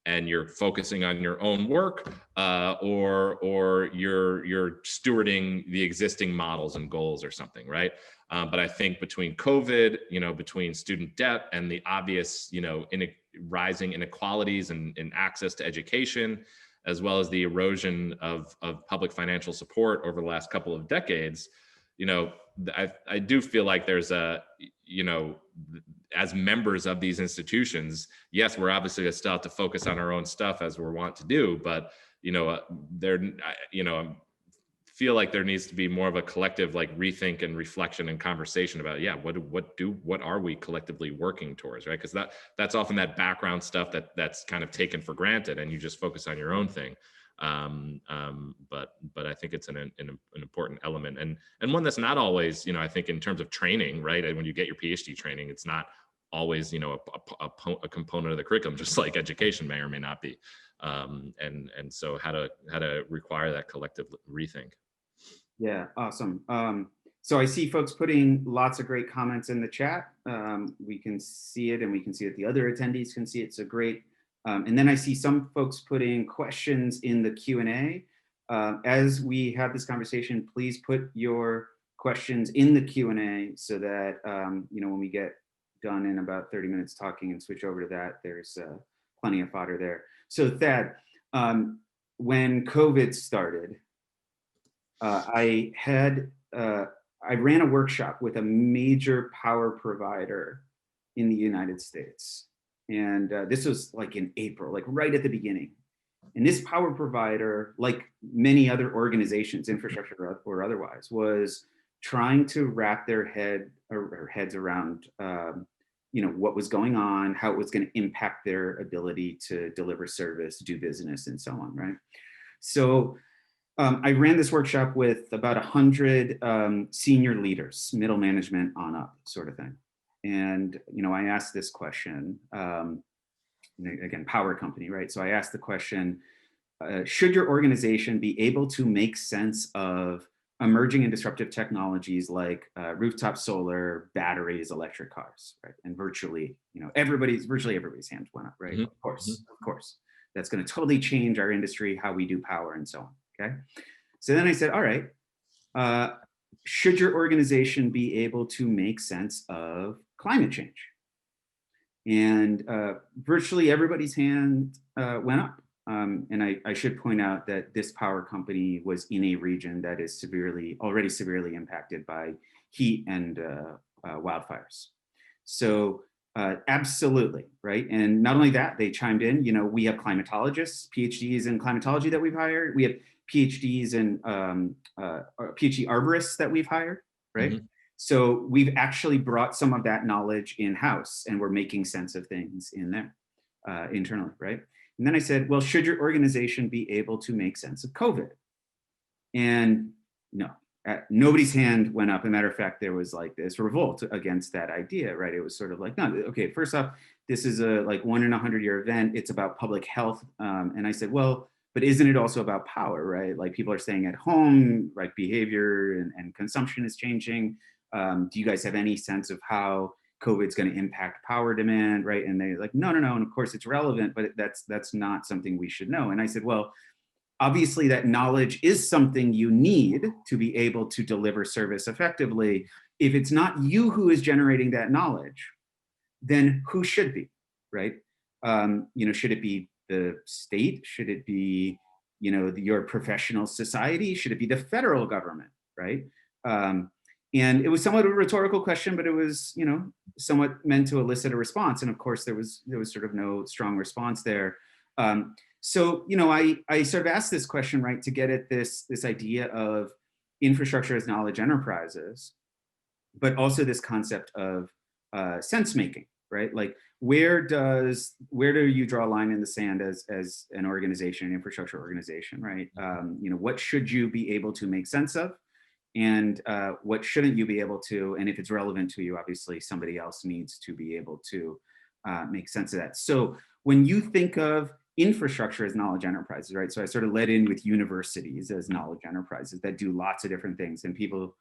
Speaker 2: and you're focusing on your own work, or you're stewarding the existing models and goals or something, right? But I think between COVID, between student debt and the obvious, rising inequalities in access to education, as well as the erosion of public financial support over the last couple of decades, I do feel like there's as members of these institutions, yes, we're obviously still have to focus on our own stuff as we're wont to do, but feel like there needs to be more of a collective rethink and reflection and conversation about what are we collectively working towards, right? Because that's often that background stuff that's kind of taken for granted and you just focus on your own thing. But I think it's an important element and one that's not always, I think in terms of training, right? And when you get your PhD training, it's not always, a component of the curriculum, just like education may or may not be. And so how to require that collective rethink.
Speaker 1: Yeah, awesome. So I see folks putting lots of great comments in the chat. We can see it and we can see that the other attendees can see it, so great. And then I see some folks putting questions in the Q&A. As we have this conversation, please put your questions in the Q&A so that, when we get done in about 30 minutes talking and switch over to that, there's plenty of fodder there. So Thad, when COVID started, I ran a workshop with a major power provider in the United States. And this was in April, right at the beginning. And this power provider, like many other organizations, infrastructure or otherwise, was trying to wrap their heads around what was going on, how it was going to impact their ability to deliver service, do business, and so on, right? So I ran this workshop with about 100 senior leaders, middle management on up, sort of thing. And I asked this question, again, power company, right? So I asked the question, should your organization be able to make sense of emerging and disruptive technologies like rooftop solar, batteries, electric cars, right? And virtually everybody's hands went up, right? Mm-hmm. Of course. That's going to totally change our industry, how we do power and so on, okay? So then I said, all right, should your organization be able to make sense of climate change? And virtually everybody's hand went up. And I should point out that this power company was in a region that is already severely impacted by heat and wildfires. So absolutely, right? And not only that, they chimed in, we have climatologists, PhDs in climatology that we've hired. We have PhDs in PhD arborists that we've hired, right? Mm-hmm. So we've actually brought some of that knowledge in-house and we're making sense of things in there internally, right? And then I said, well, should your organization be able to make sense of COVID? And no, nobody's hand went up. As a matter of fact, there was this revolt against that idea, right? It was sort of no, okay, first off, this is a 1 in 100-year event. It's about public health. And I said, well, but isn't it also about power, right? People are staying at home, behavior and consumption is changing. Do you guys have any sense of how COVID's going to impact power demand, right? And they're like, no. And of course it's relevant, but that's not something we should know. And I said, well, obviously that knowledge is something you need to be able to deliver service effectively. If it's not you who is generating that knowledge, then who should be? right? Should it be the state? Should it be, your professional society? Should it be the federal government, right? Um, and it was somewhat of a rhetorical question, but it was, somewhat meant to elicit a response. And of course, there was sort of no strong response there. I sort of asked this question, right, to get at this idea of infrastructure as knowledge enterprises, but also this concept of sense making, right? Like, where do you draw a line in the sand as an organization, an infrastructure organization, right? What should you be able to make sense of, and what shouldn't you be able to? And if it's relevant to you, obviously somebody else needs to be able to make sense of that. So when you think of infrastructure as knowledge enterprises, right? So I sort of led in with universities as knowledge enterprises that do lots of different things, and people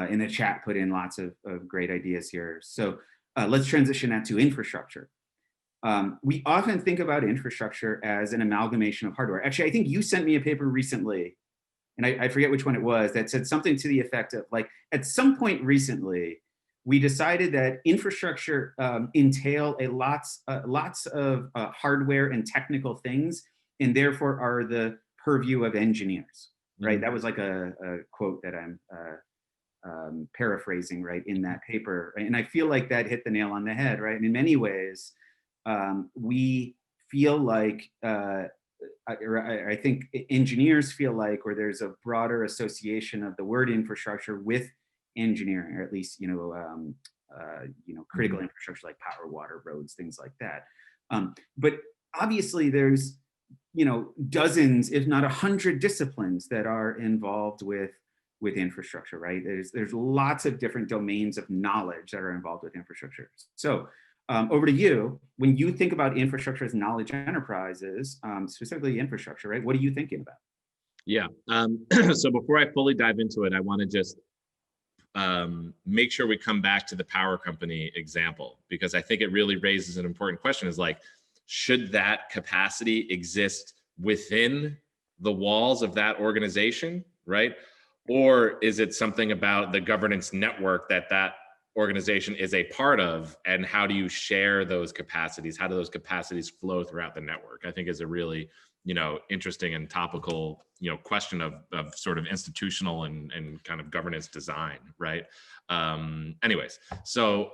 Speaker 1: in the chat put in lots of great ideas here. So let's transition that to infrastructure. We often think about infrastructure as an amalgamation of hardware. Actually, I think you sent me a paper recently, and I forget which one it was, that said something to the effect of, like, at some point recently, we decided that infrastructure entail lots of hardware and technical things, and therefore are the purview of engineers, right? Mm-hmm. That was like a quote that I'm paraphrasing, right, in that paper. Right? And I feel like that hit the nail on the head, right? And in many ways, we feel like, I think engineers feel like, or there's a broader association of the word infrastructure with engineering, or at least, critical infrastructure like power, water, roads, things like that. But obviously there's, dozens, if not 100 disciplines that are involved with infrastructure, right? There's lots of different domains of knowledge that are involved with infrastructure. So over to you. When you think about infrastructure as knowledge enterprises, specifically infrastructure, right? What are you thinking about?
Speaker 2: Yeah. So before I fully dive into it, I want to just make sure we come back to the power company example, because I think it really raises an important question, is like, should that capacity exist within the walls of that organization, right? Or is it something about the governance network that organization is a part of, and how do you share those capacities? How do those capacities flow throughout the network? I think is a really, interesting and topical, question of sort of institutional and kind of governance design, right? Anyways, so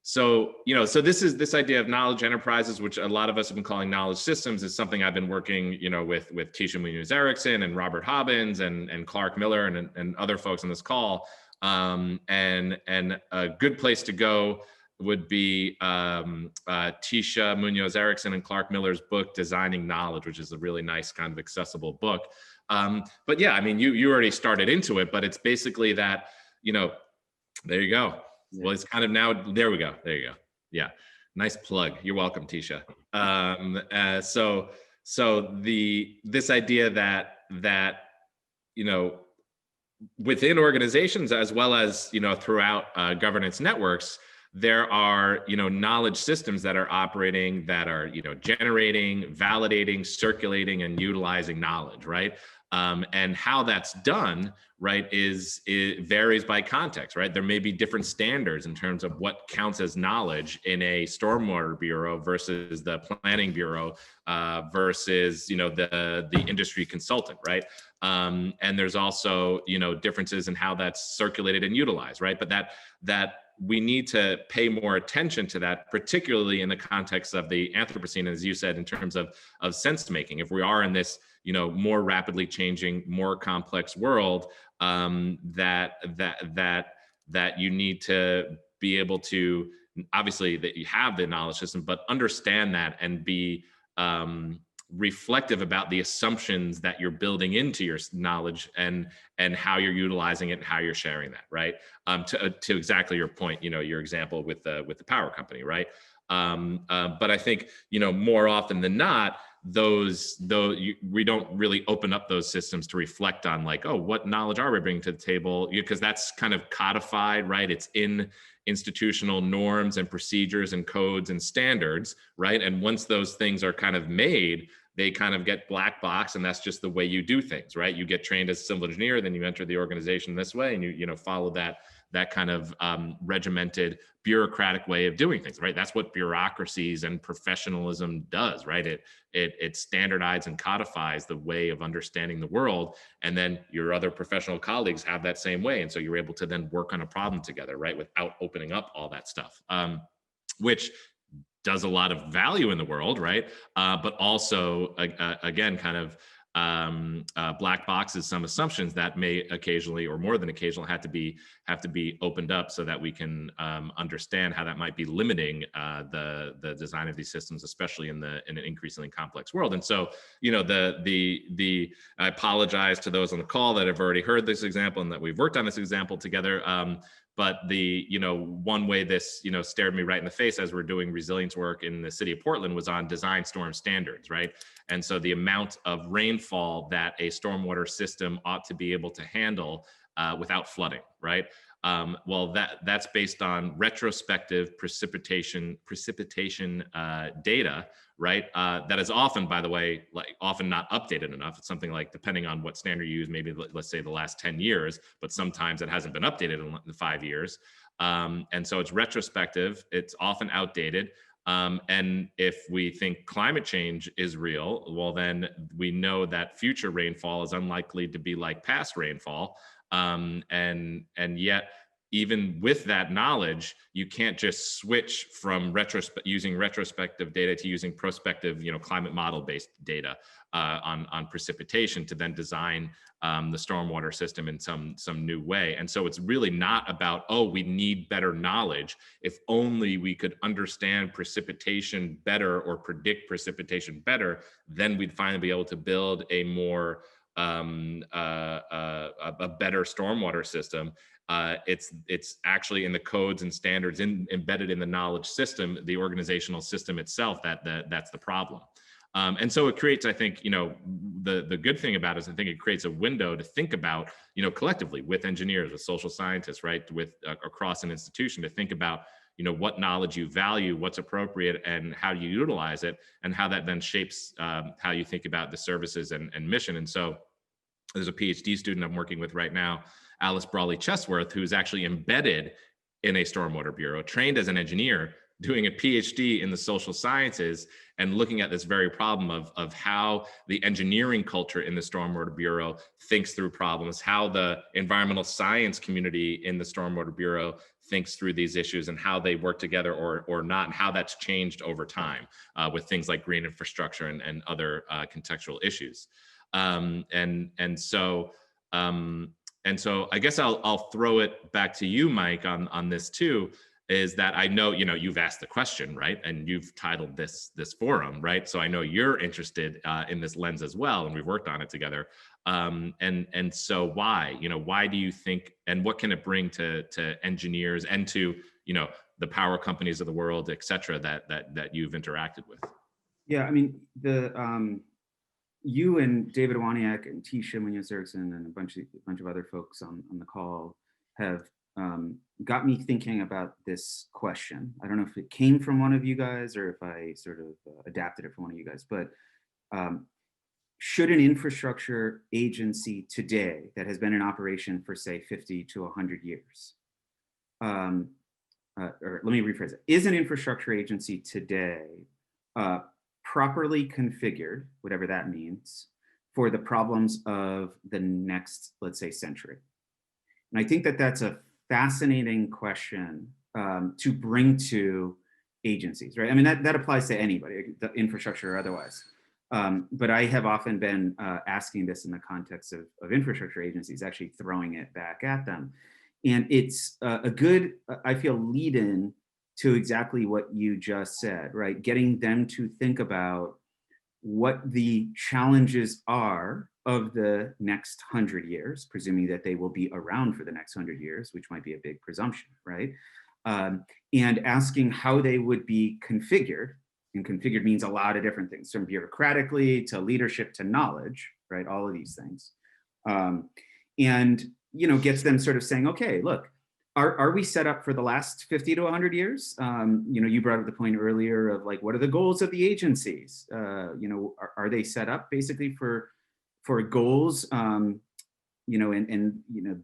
Speaker 2: this idea of knowledge enterprises, which a lot of us have been calling knowledge systems, is something I've been working, with Tisha Munoz-Erickson and Robert Hobbins and Clark Miller and other folks on this call. And a good place to go would be Tisha Munoz-Erickson and Clark Miller's book, Designing Knowledge, which is a really nice kind of accessible book. But yeah, I mean, you already started into it, but it's basically that, there you go. Yeah. Well, it's kind of now, there we go. There you go. Yeah. Nice plug. You're welcome, Tisha. So this idea that, within organizations, as well as, throughout governance networks, there are, knowledge systems that are operating, that are, generating, validating, circulating, and utilizing knowledge, right? And how that's done, right, it varies by context, right? There may be different standards in terms of what counts as knowledge in a stormwater bureau versus the planning bureau versus, the industry consultant, right? And there's also, differences in how that's circulated and utilized, right? But that we need to pay more attention to that, particularly in the context of the Anthropocene, as you said, in terms of sense making. If we are in this, more rapidly changing, more complex world, that you need to be able to, obviously, that you have the knowledge system, but understand that and be reflective about the assumptions that you're building into your knowledge and how you're utilizing it and how you're sharing that, right? To exactly your point, your example with the power company, right? But I think, more often than not, we don't really open up those systems to reflect on, like, oh, what knowledge are we bringing to the table? Because that's kind of codified, right? It's in institutional norms and procedures and codes and standards, right? And once those things are kind of made, they kind of get black box, and that's just the way you do things, right? You get trained as a civil engineer, then you enter the organization this way, and you know follow that kind of regimented bureaucratic way of doing things, right? That's what bureaucracies and professionalism does, right? It standardizes and codifies the way of understanding the world, and then your other professional colleagues have that same way, and so you're able to then work on a problem together, right, without opening up all that stuff, which does a lot of value in the world, right? But also, again, kind of black boxes, some assumptions that may occasionally, or more than occasionally, have to be opened up so that we can understand how that might be limiting the design of these systems, especially in an increasingly complex world. And so, you know, I apologize to those on the call that have already heard this example and that we've worked on this example together. But you know, one way this, you know, stared me right in the face as we're doing resilience work in the city of Portland was on design storm standards, right? And so the amount of rainfall that a stormwater system ought to be able to handle without flooding, right? Well, that's based on retrospective precipitation data, right? That is often, by the way, often not updated enough. It's something like, depending on what standard you use, maybe let's say the last 10 years, but sometimes it hasn't been updated in 5 years. And so it's retrospective, it's often outdated. And if we think climate change is real, well, then we know that future rainfall is unlikely to be like past rainfall. And yet, even with that knowledge, you can't just switch from using retrospective data to using prospective, you know, climate model based data on precipitation to then design the stormwater system in some new way. And so it's really not about, oh, we need better knowledge. If only we could understand precipitation better or predict precipitation better, then we'd finally be able to build a more a better stormwater system. It's actually in the codes and standards embedded in the knowledge system, the organizational system itself, that's the problem. And so it creates, I think, you know, the good thing about it is I think it creates a window to think about, you know, collectively with engineers, with social scientists, right, with across an institution, to think about, you know, what knowledge you value, what's appropriate, and how you utilize it, and how that then shapes how you think about the services and mission. And so there's a PhD student I'm working with right now, Alice Brawley Chesworth, who's actually embedded in a stormwater bureau, trained as an engineer, doing a PhD in the social sciences, and looking at this very problem of how the engineering culture in the Stormwater Bureau thinks through problems, how the environmental science community in the Stormwater Bureau thinks through these issues, and how they work together or not, and how that's changed over time with things like green infrastructure and other contextual issues. And so I guess I'll throw it back to you, Mike, on this too. Is that I know, you know, you've asked the question, right? And you've titled this forum, right? So I know you're interested in this lens as well, and we've worked on it together. And so why, you know, why do you think, and what can it bring to engineers and to, you know, the power companies of the world, et cetera, that you've interacted with?
Speaker 1: Yeah, I mean, you and David Waniak and Tisha Munoz-Erickson and a bunch of other folks on the call have got me thinking about this question. I don't know if it came from one of you guys or if I sort of adapted it from one of you guys, but should an infrastructure agency today that has been in operation for, say, 50 to 100 years, or let me rephrase it, is an infrastructure agency today properly configured, whatever that means, for the problems of the next, let's say, century? And I think that that's a fascinating question to bring to agencies, right? I mean, that applies to anybody, the infrastructure or otherwise. But I have often been asking this in the context of infrastructure agencies, actually throwing it back at them. And it's a good, I feel, lead in to exactly what you just said, right? Getting them to think about what the challenges are of the next 100 years, presuming that they will be around for the next 100 years, which might be a big presumption, right? And asking how they would be configured. And configured means a lot of different things, from bureaucratically to leadership to knowledge, right? All of these things. And, you know, gets them sort of saying, okay, look, are we set up for the last 50 to 100 years? You brought up the point earlier of like, what are the goals of the agencies? Are they set up basically for goals? And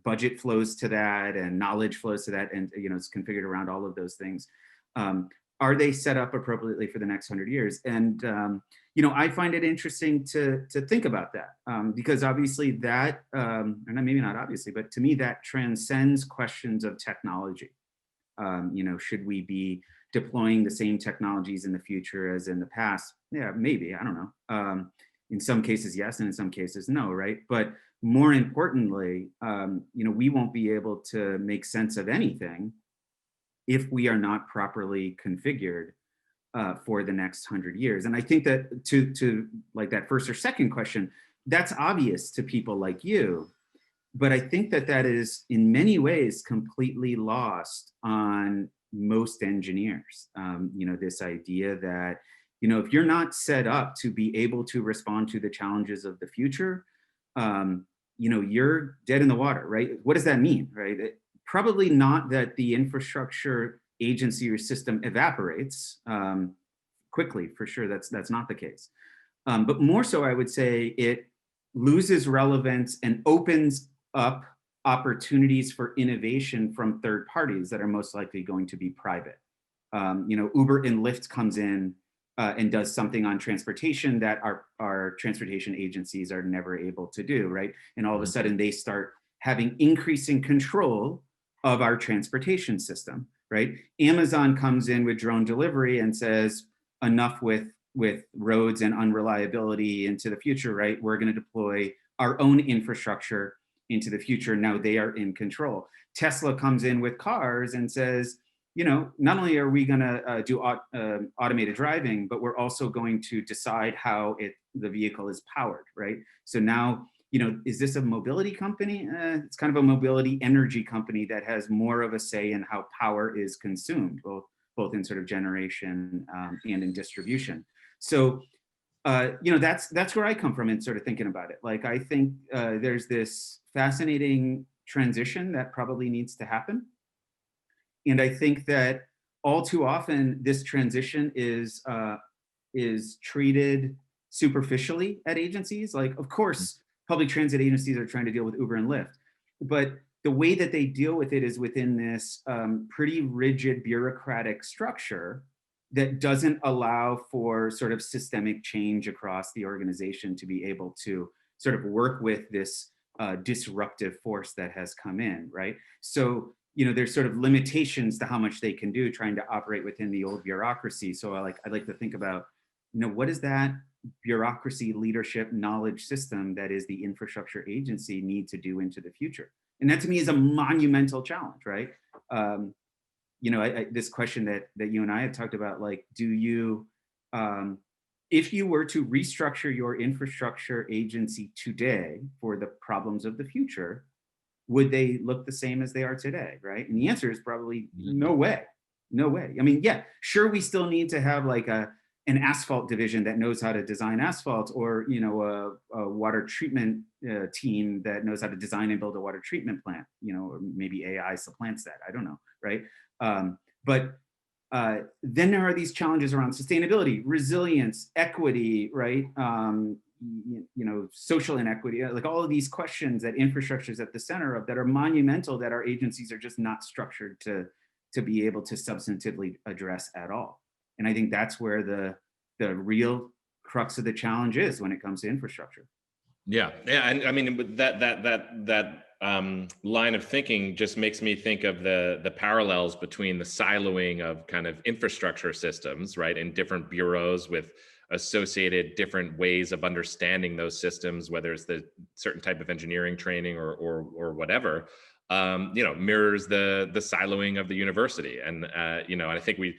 Speaker 1: budget flows to that, and knowledge flows to that, and it's configured around all of those things. Um, are they set up appropriately for the next 100 years? And I find it interesting to think about that, because obviously that, and maybe not obviously, but to me that transcends questions of technology. Should we be deploying the same technologies in the future as in the past? Yeah, maybe. I don't know. In some cases, yes, and in some cases, no. Right. But more importantly, we won't be able to make sense of anything if we are not properly configured for the next 100 years. And I think that to like that first or second question, that's obvious to people like you, but I think that that is in many ways completely lost on most engineers. This idea that, if you're not set up to be able to respond to the challenges of the future, you're dead in the water, right? What does that mean, right? Probably not that the infrastructure agency or system evaporates quickly, for sure. That's not the case. But more so, I would say it loses relevance and opens up opportunities for innovation from third parties that are most likely going to be private. Uber and Lyft comes in and does something on transportation that our transportation agencies are never able to do, right? And all of a sudden they start having increasing control of our transportation system, right? Amazon comes in with drone delivery and says, enough with roads and unreliability into the future, right? We're going to deploy our own infrastructure into the future. Now they are in control. Tesla comes in with cars and says, not only are we going to do automated driving, but we're also going to decide how the vehicle is powered, right? So now, is this a mobility company? It's kind of a mobility energy company that has more of a say in how power is consumed, both in sort of generation and in distribution. So, that's where I come from in sort of thinking about it. Like, I think there's this fascinating transition that probably needs to happen. And I think that all too often this transition is treated superficially at agencies. Like, of course, public transit agencies are trying to deal with Uber and Lyft, but the way that they deal with it is within this pretty rigid bureaucratic structure that doesn't allow for sort of systemic change across the organization to be able to sort of work with this disruptive force that has come in, right? So, there's sort of limitations to how much they can do trying to operate within the old bureaucracy. So I'd like to think about, what is that bureaucracy, leadership, knowledge system that is the infrastructure agency need to do into the future? And that to me is a monumental challenge, right? This question that you and I have talked about, like, do you, if you were to restructure your infrastructure agency today for the problems of the future, would they look the same as they are today, right? And the answer is probably no way. No way. I mean, yeah, sure, we still need to have like an asphalt division that knows how to design asphalt, or a water treatment team that knows how to design and build a water treatment plant. Or maybe AI supplants that. I don't know, right? But then there are these challenges around sustainability, resilience, equity, right? Social inequity, like all of these questions that infrastructure is at the center of, that are monumental, that our agencies are just not structured to be able to substantively address at all. And I think that's where the real crux of the challenge is when it comes to infrastructure.
Speaker 2: Yeah, and I mean that line of thinking just makes me think of the parallels between the siloing of kind of infrastructure systems, right, in different bureaus with associated different ways of understanding those systems, whether it's the certain type of engineering training or whatever. Mirrors the siloing of the university, and I think we,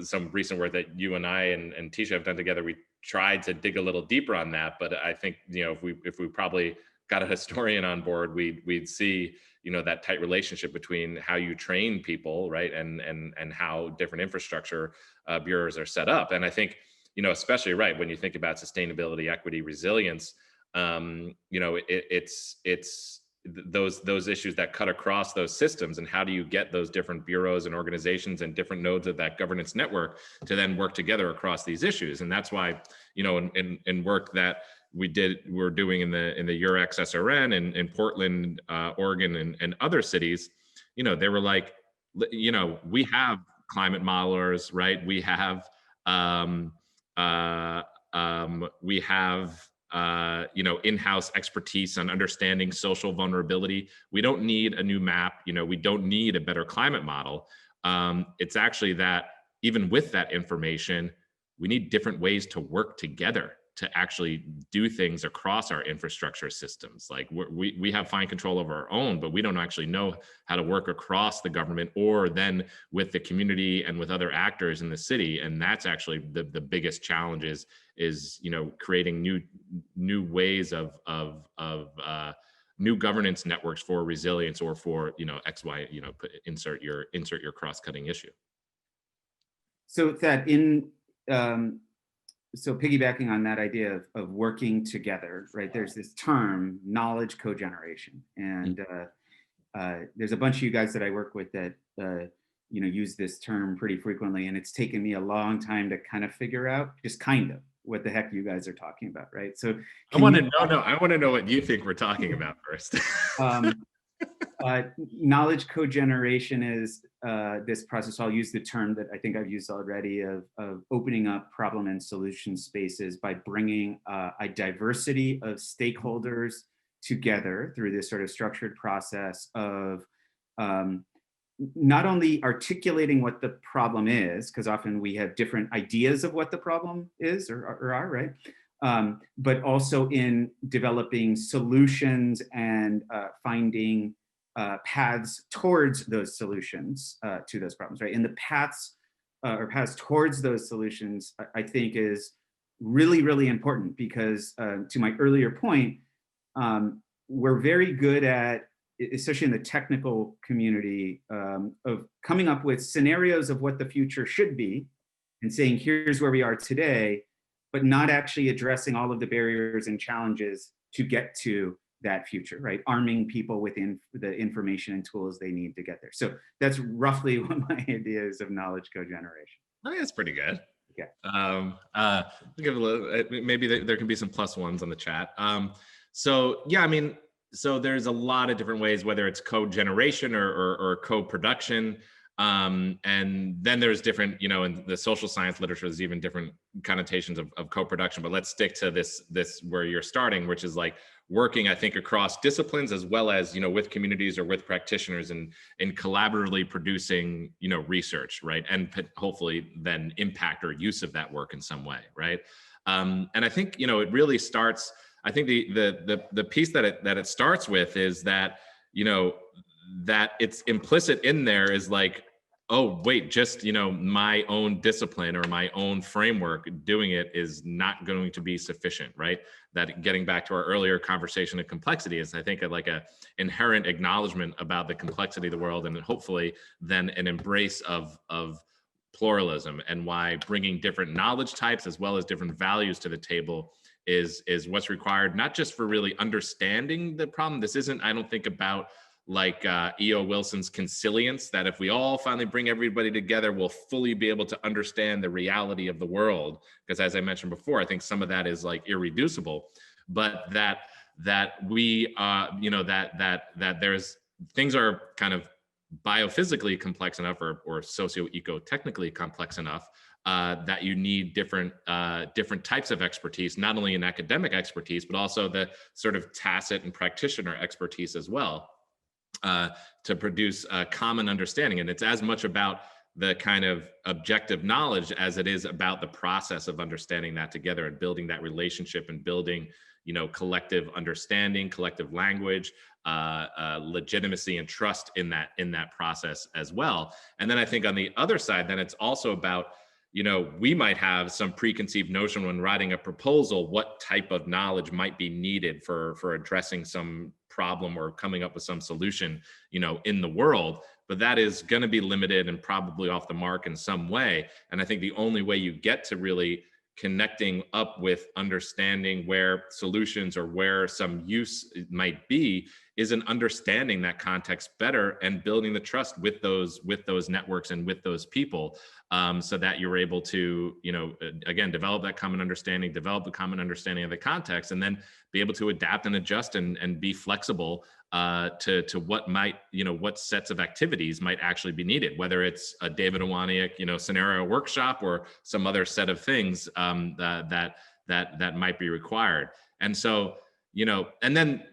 Speaker 2: some recent work that you and I and Tisha have done together, we tried to dig a little deeper on that. But I think, if we probably got a historian on board, we'd see, that tight relationship between how you train people, right, and how different infrastructure bureaus are set up. And I think, especially right when you think about sustainability, equity, resilience, it's those issues that cut across those systems, and how do you get those different bureaus and organizations and different nodes of that governance network to then work together across these issues. And that's why, you know, in work that we're doing in the Eurex SRN and in Portland, Oregon, and other cities, you know, they were like, you know, we have climate modelers, right? We have we have you know, in-house expertise on understanding social vulnerability. We don't need a new map. You know, we don't need a better climate model. It's actually that even with that information, we need different ways to work together to actually do things across our infrastructure systems. Like we have fine control over our own, but we don't actually know how to work across the government or then with the community and with other actors in the city. And that's actually the biggest challenge is, you know, creating new ways of new governance networks for resilience or for, you know, XY, you know, insert your cross-cutting issue.
Speaker 1: So that so piggybacking on that idea of working together, right? There's this term, knowledge cogeneration, and there's a bunch of you guys that I work with that you know, use this term pretty frequently, and it's taken me a long time to kind of figure out just kind of what the heck you guys are talking about, right? So
Speaker 2: I want to know what you think we're talking about first.
Speaker 1: Knowledge cogeneration is this process. I'll use the term that I think I've used already of opening up problem and solution spaces by bringing a diversity of stakeholders together through this sort of structured process of not only articulating what the problem is, because often we have different ideas of what the problem is or are, right? But also in developing solutions and finding paths towards those solutions to those problems, right? And the paths towards those solutions, I think, is really, really important because to my earlier point, we're very good at, especially in the technical community, of coming up with scenarios of what the future should be and saying, here's where we are today, but not actually addressing all of the barriers and challenges to get to that future, right? Arming people with the information and tools they need to get there. So that's roughly what my idea is of knowledge cogeneration.
Speaker 2: I think that's pretty good.
Speaker 1: Okay.
Speaker 2: Give a little, maybe there can be some plus ones on the chat. So yeah, I mean, so there's a lot of different ways, whether it's code generation or co-production. And then there's different, you know, in the social science literature, there's even different connotations of co-production, but let's stick to this where you're starting, which is like working, I think, across disciplines as well as, you know, with communities or with practitioners and collaboratively producing, you know, research, right? And hopefully then impact or use of that work in some way, right? And I think, you know, it really starts, I think the piece that it starts with is that, you know, that it's implicit in there is like, oh, wait, just, you know, my own discipline or my own framework doing it is not going to be sufficient, right? That getting back to our earlier conversation of complexity is, I think, like a inherent acknowledgement about the complexity of the world, and hopefully then an embrace of pluralism, and why bringing different knowledge types as well as different values to the table is what's required, not just for really understanding the problem. This isn't, I don't think, about like E.O. Wilson's consilience, that if we all finally bring everybody together, we'll fully be able to understand the reality of the world. Because as I mentioned before, I think some of that is like irreducible, but that we, you know, that there's things are kind of biophysically complex enough or socio-eco-technically complex enough that you need different types of expertise, not only in academic expertise, but also the sort of tacit and practitioner expertise as well. To produce a common understanding. And it's as much about the kind of objective knowledge as it is about the process of understanding that together and building that relationship and building, you know, collective understanding, collective language, legitimacy and trust in that process as well. And then I think on the other side, then it's also about, you know, we might have some preconceived notion when writing a proposal, what type of knowledge might be needed for addressing some problem or coming up with some solution, you know, in the world, but that is going to be limited and probably off the mark in some way. And I think the only way you get to really connecting up with understanding where solutions or where some use might be in understanding that context better and building the trust with those networks and with those people, so that you're able to, again, develop that common understanding, develop the common understanding of the context, and then be able to adapt and adjust and be flexible to what might, what sets of activities might actually be needed, whether it's a David Iwaniak, scenario workshop or some other set of things that might be required. And so, and then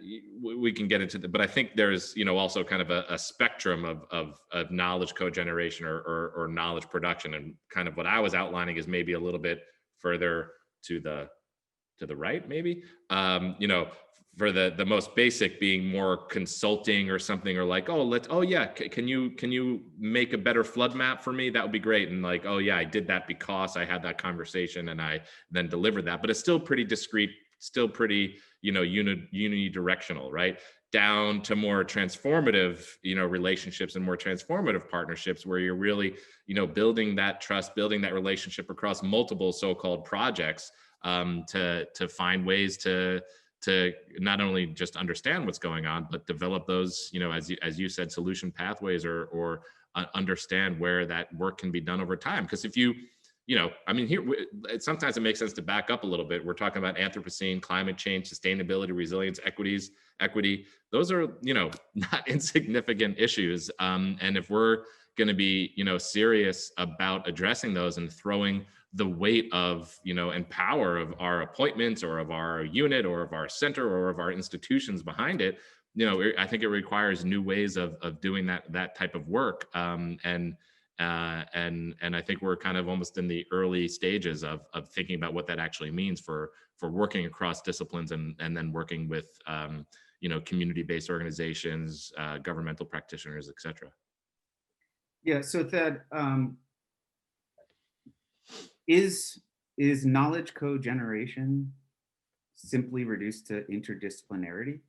Speaker 2: we can get into but I think there's, also kind of a spectrum of knowledge co-generation or knowledge production. And kind of what I was outlining is maybe a little bit further to the right, maybe, for the most basic being more consulting or something, or like, oh yeah, can you make a better flood map for me? That would be great. And like, oh yeah, I did that because I had that conversation and I then delivered that. But it's still pretty discrete, still pretty, unidirectional, right? Down to more transformative, relationships and more transformative partnerships where you're really, building that trust, building that relationship across multiple so-called projects, to find ways to not only just understand what's going on, but develop those, as you said, solution pathways or understand where that work can be done over time. Because if you, here, sometimes it makes sense to back up a little bit. We're talking about Anthropocene, climate change, sustainability, resilience, equity. Those are, not insignificant issues. And if we're going to be, serious about addressing those and throwing the weight of, and power of our appointments or of our unit or of our center or of our institutions behind it, I think it requires new ways of doing that type of work. And I think we're kind of almost in the early stages of thinking about what that actually means for working across disciplines and then working with, community-based organizations, governmental practitioners, et cetera.
Speaker 1: Yeah, so Thad, is knowledge co-generation simply reduced to interdisciplinarity?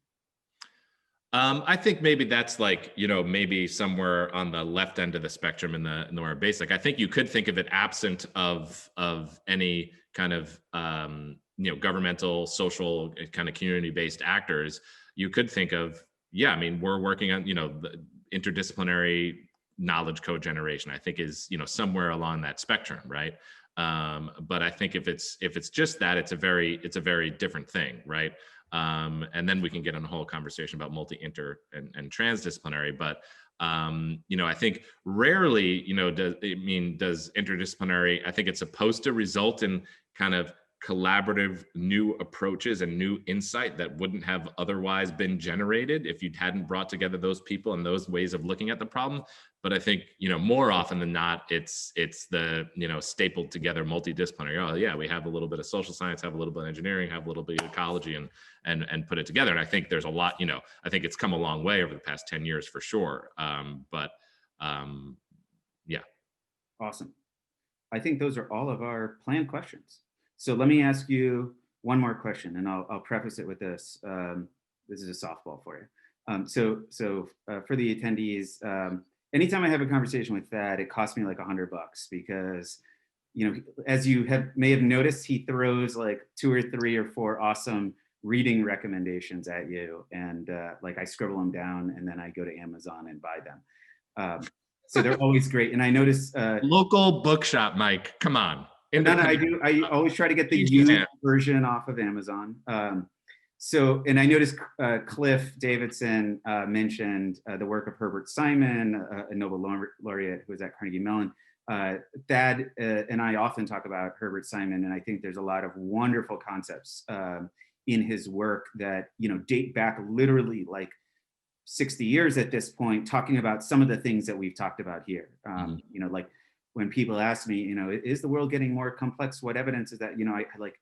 Speaker 2: I think maybe that's like, maybe somewhere on the left end of the spectrum in the more basic. I think you could think of it absent of any kind of, governmental, social, kind of community-based actors. You could think of, we're working on, the interdisciplinary knowledge co-generation, I think is, somewhere along that spectrum, right? But I think if it's just that, it's a very different thing, right? And then we can get on a whole conversation about multi-inter and transdisciplinary. But I think rarely, does interdisciplinary, I think it's supposed to result in kind of collaborative new approaches and new insight that wouldn't have otherwise been generated if you hadn't brought together those people and those ways of looking at the problem. But I think, more often than not, it's the, stapled together multidisciplinary. Oh yeah, we have a little bit of social science, have a little bit of engineering, have a little bit of ecology, and put it together. And I think there's a lot, I think it's come a long way over the past 10 years for sure. Yeah.
Speaker 1: Awesome. I think those are all of our planned questions. So let me ask you one more question, and I'll preface it with this. This is a softball for you. So for the attendees, anytime I have a conversation with Thad, it costs me like $100 because, as you may have noticed, he throws like 2 or 3 or 4 awesome reading recommendations at you, and like I scribble them down, and then I go to Amazon and buy them. So they're always great. And I notice
Speaker 2: local bookshop, Mike. Come on.
Speaker 1: No, I do. I always try to get the used version off of Amazon. And I noticed Cliff Davidson mentioned the work of Herbert Simon, a Nobel laureate who was at Carnegie Mellon. Thad and I often talk about Herbert Simon, and I think there's a lot of wonderful concepts in his work that date back literally like 60 years at this point, talking about some of the things that we've talked about here. Like when people ask me, is the world getting more complex? What evidence is that? I like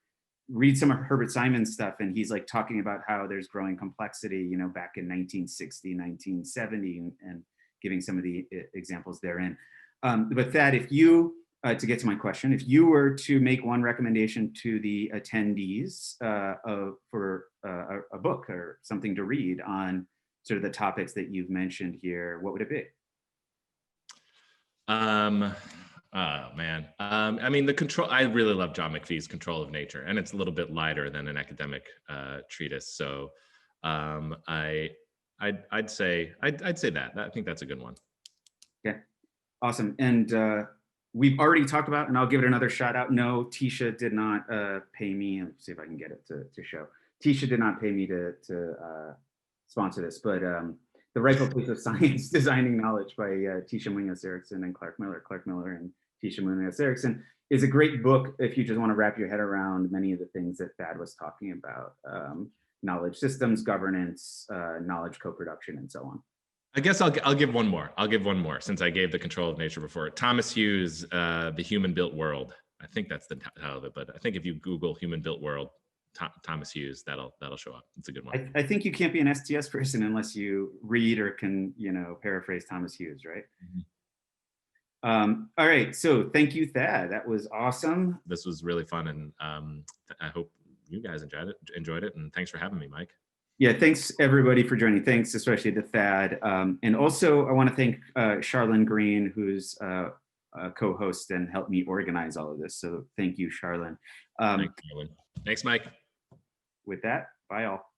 Speaker 1: read some of Herbert Simon's stuff, and he's like talking about how there's growing complexity, back in 1960, 1970, and giving some of the examples therein. But Thad, if you, to get to my question, if you were to make one recommendation to the attendees for a book or something to read on sort of the topics that you've mentioned here, what would it be?
Speaker 2: Oh man. The control, I really love John McPhee's Control of Nature, and it's a little bit lighter than an academic treatise. So I I'd say that. I think that's a good one.
Speaker 1: Okay, awesome. And we've already talked about, and I'll give it another shout out. No, Tisha did not pay me. Let's see if I can get it to show. Tisha did not pay me to sponsor this, but The Rightful Place of Science, Designing Knowledge by Tisha Munoz Erickson and Clark Miller. Clark Miller and Tisha Munoz Erickson is a great book if you just want to wrap your head around many of the things that Thad was talking about. Knowledge systems, governance, knowledge co-production, and so on.
Speaker 2: I guess I'll give one more. I'll give one more since I gave The Control of Nature before. Thomas Hughes, The Human Built World. I think that's the title of it, but I think if you Google Human Built World, Thomas Hughes, that'll show up. It's a good one.
Speaker 1: I think you can't be an STS person unless you read or can, paraphrase Thomas Hughes, right? Mm-hmm. All right, so thank you, Thad. That was awesome.
Speaker 2: This was really fun, and I hope you guys enjoyed it, and thanks for having me, Mike.
Speaker 1: Yeah, thanks everybody for joining. Thanks especially to Thad. And also I want to thank Charlene Green, who's a co-host and helped me organize all of this. So thank you, Charlene.
Speaker 2: Thanks, Mike.
Speaker 1: With that, bye all.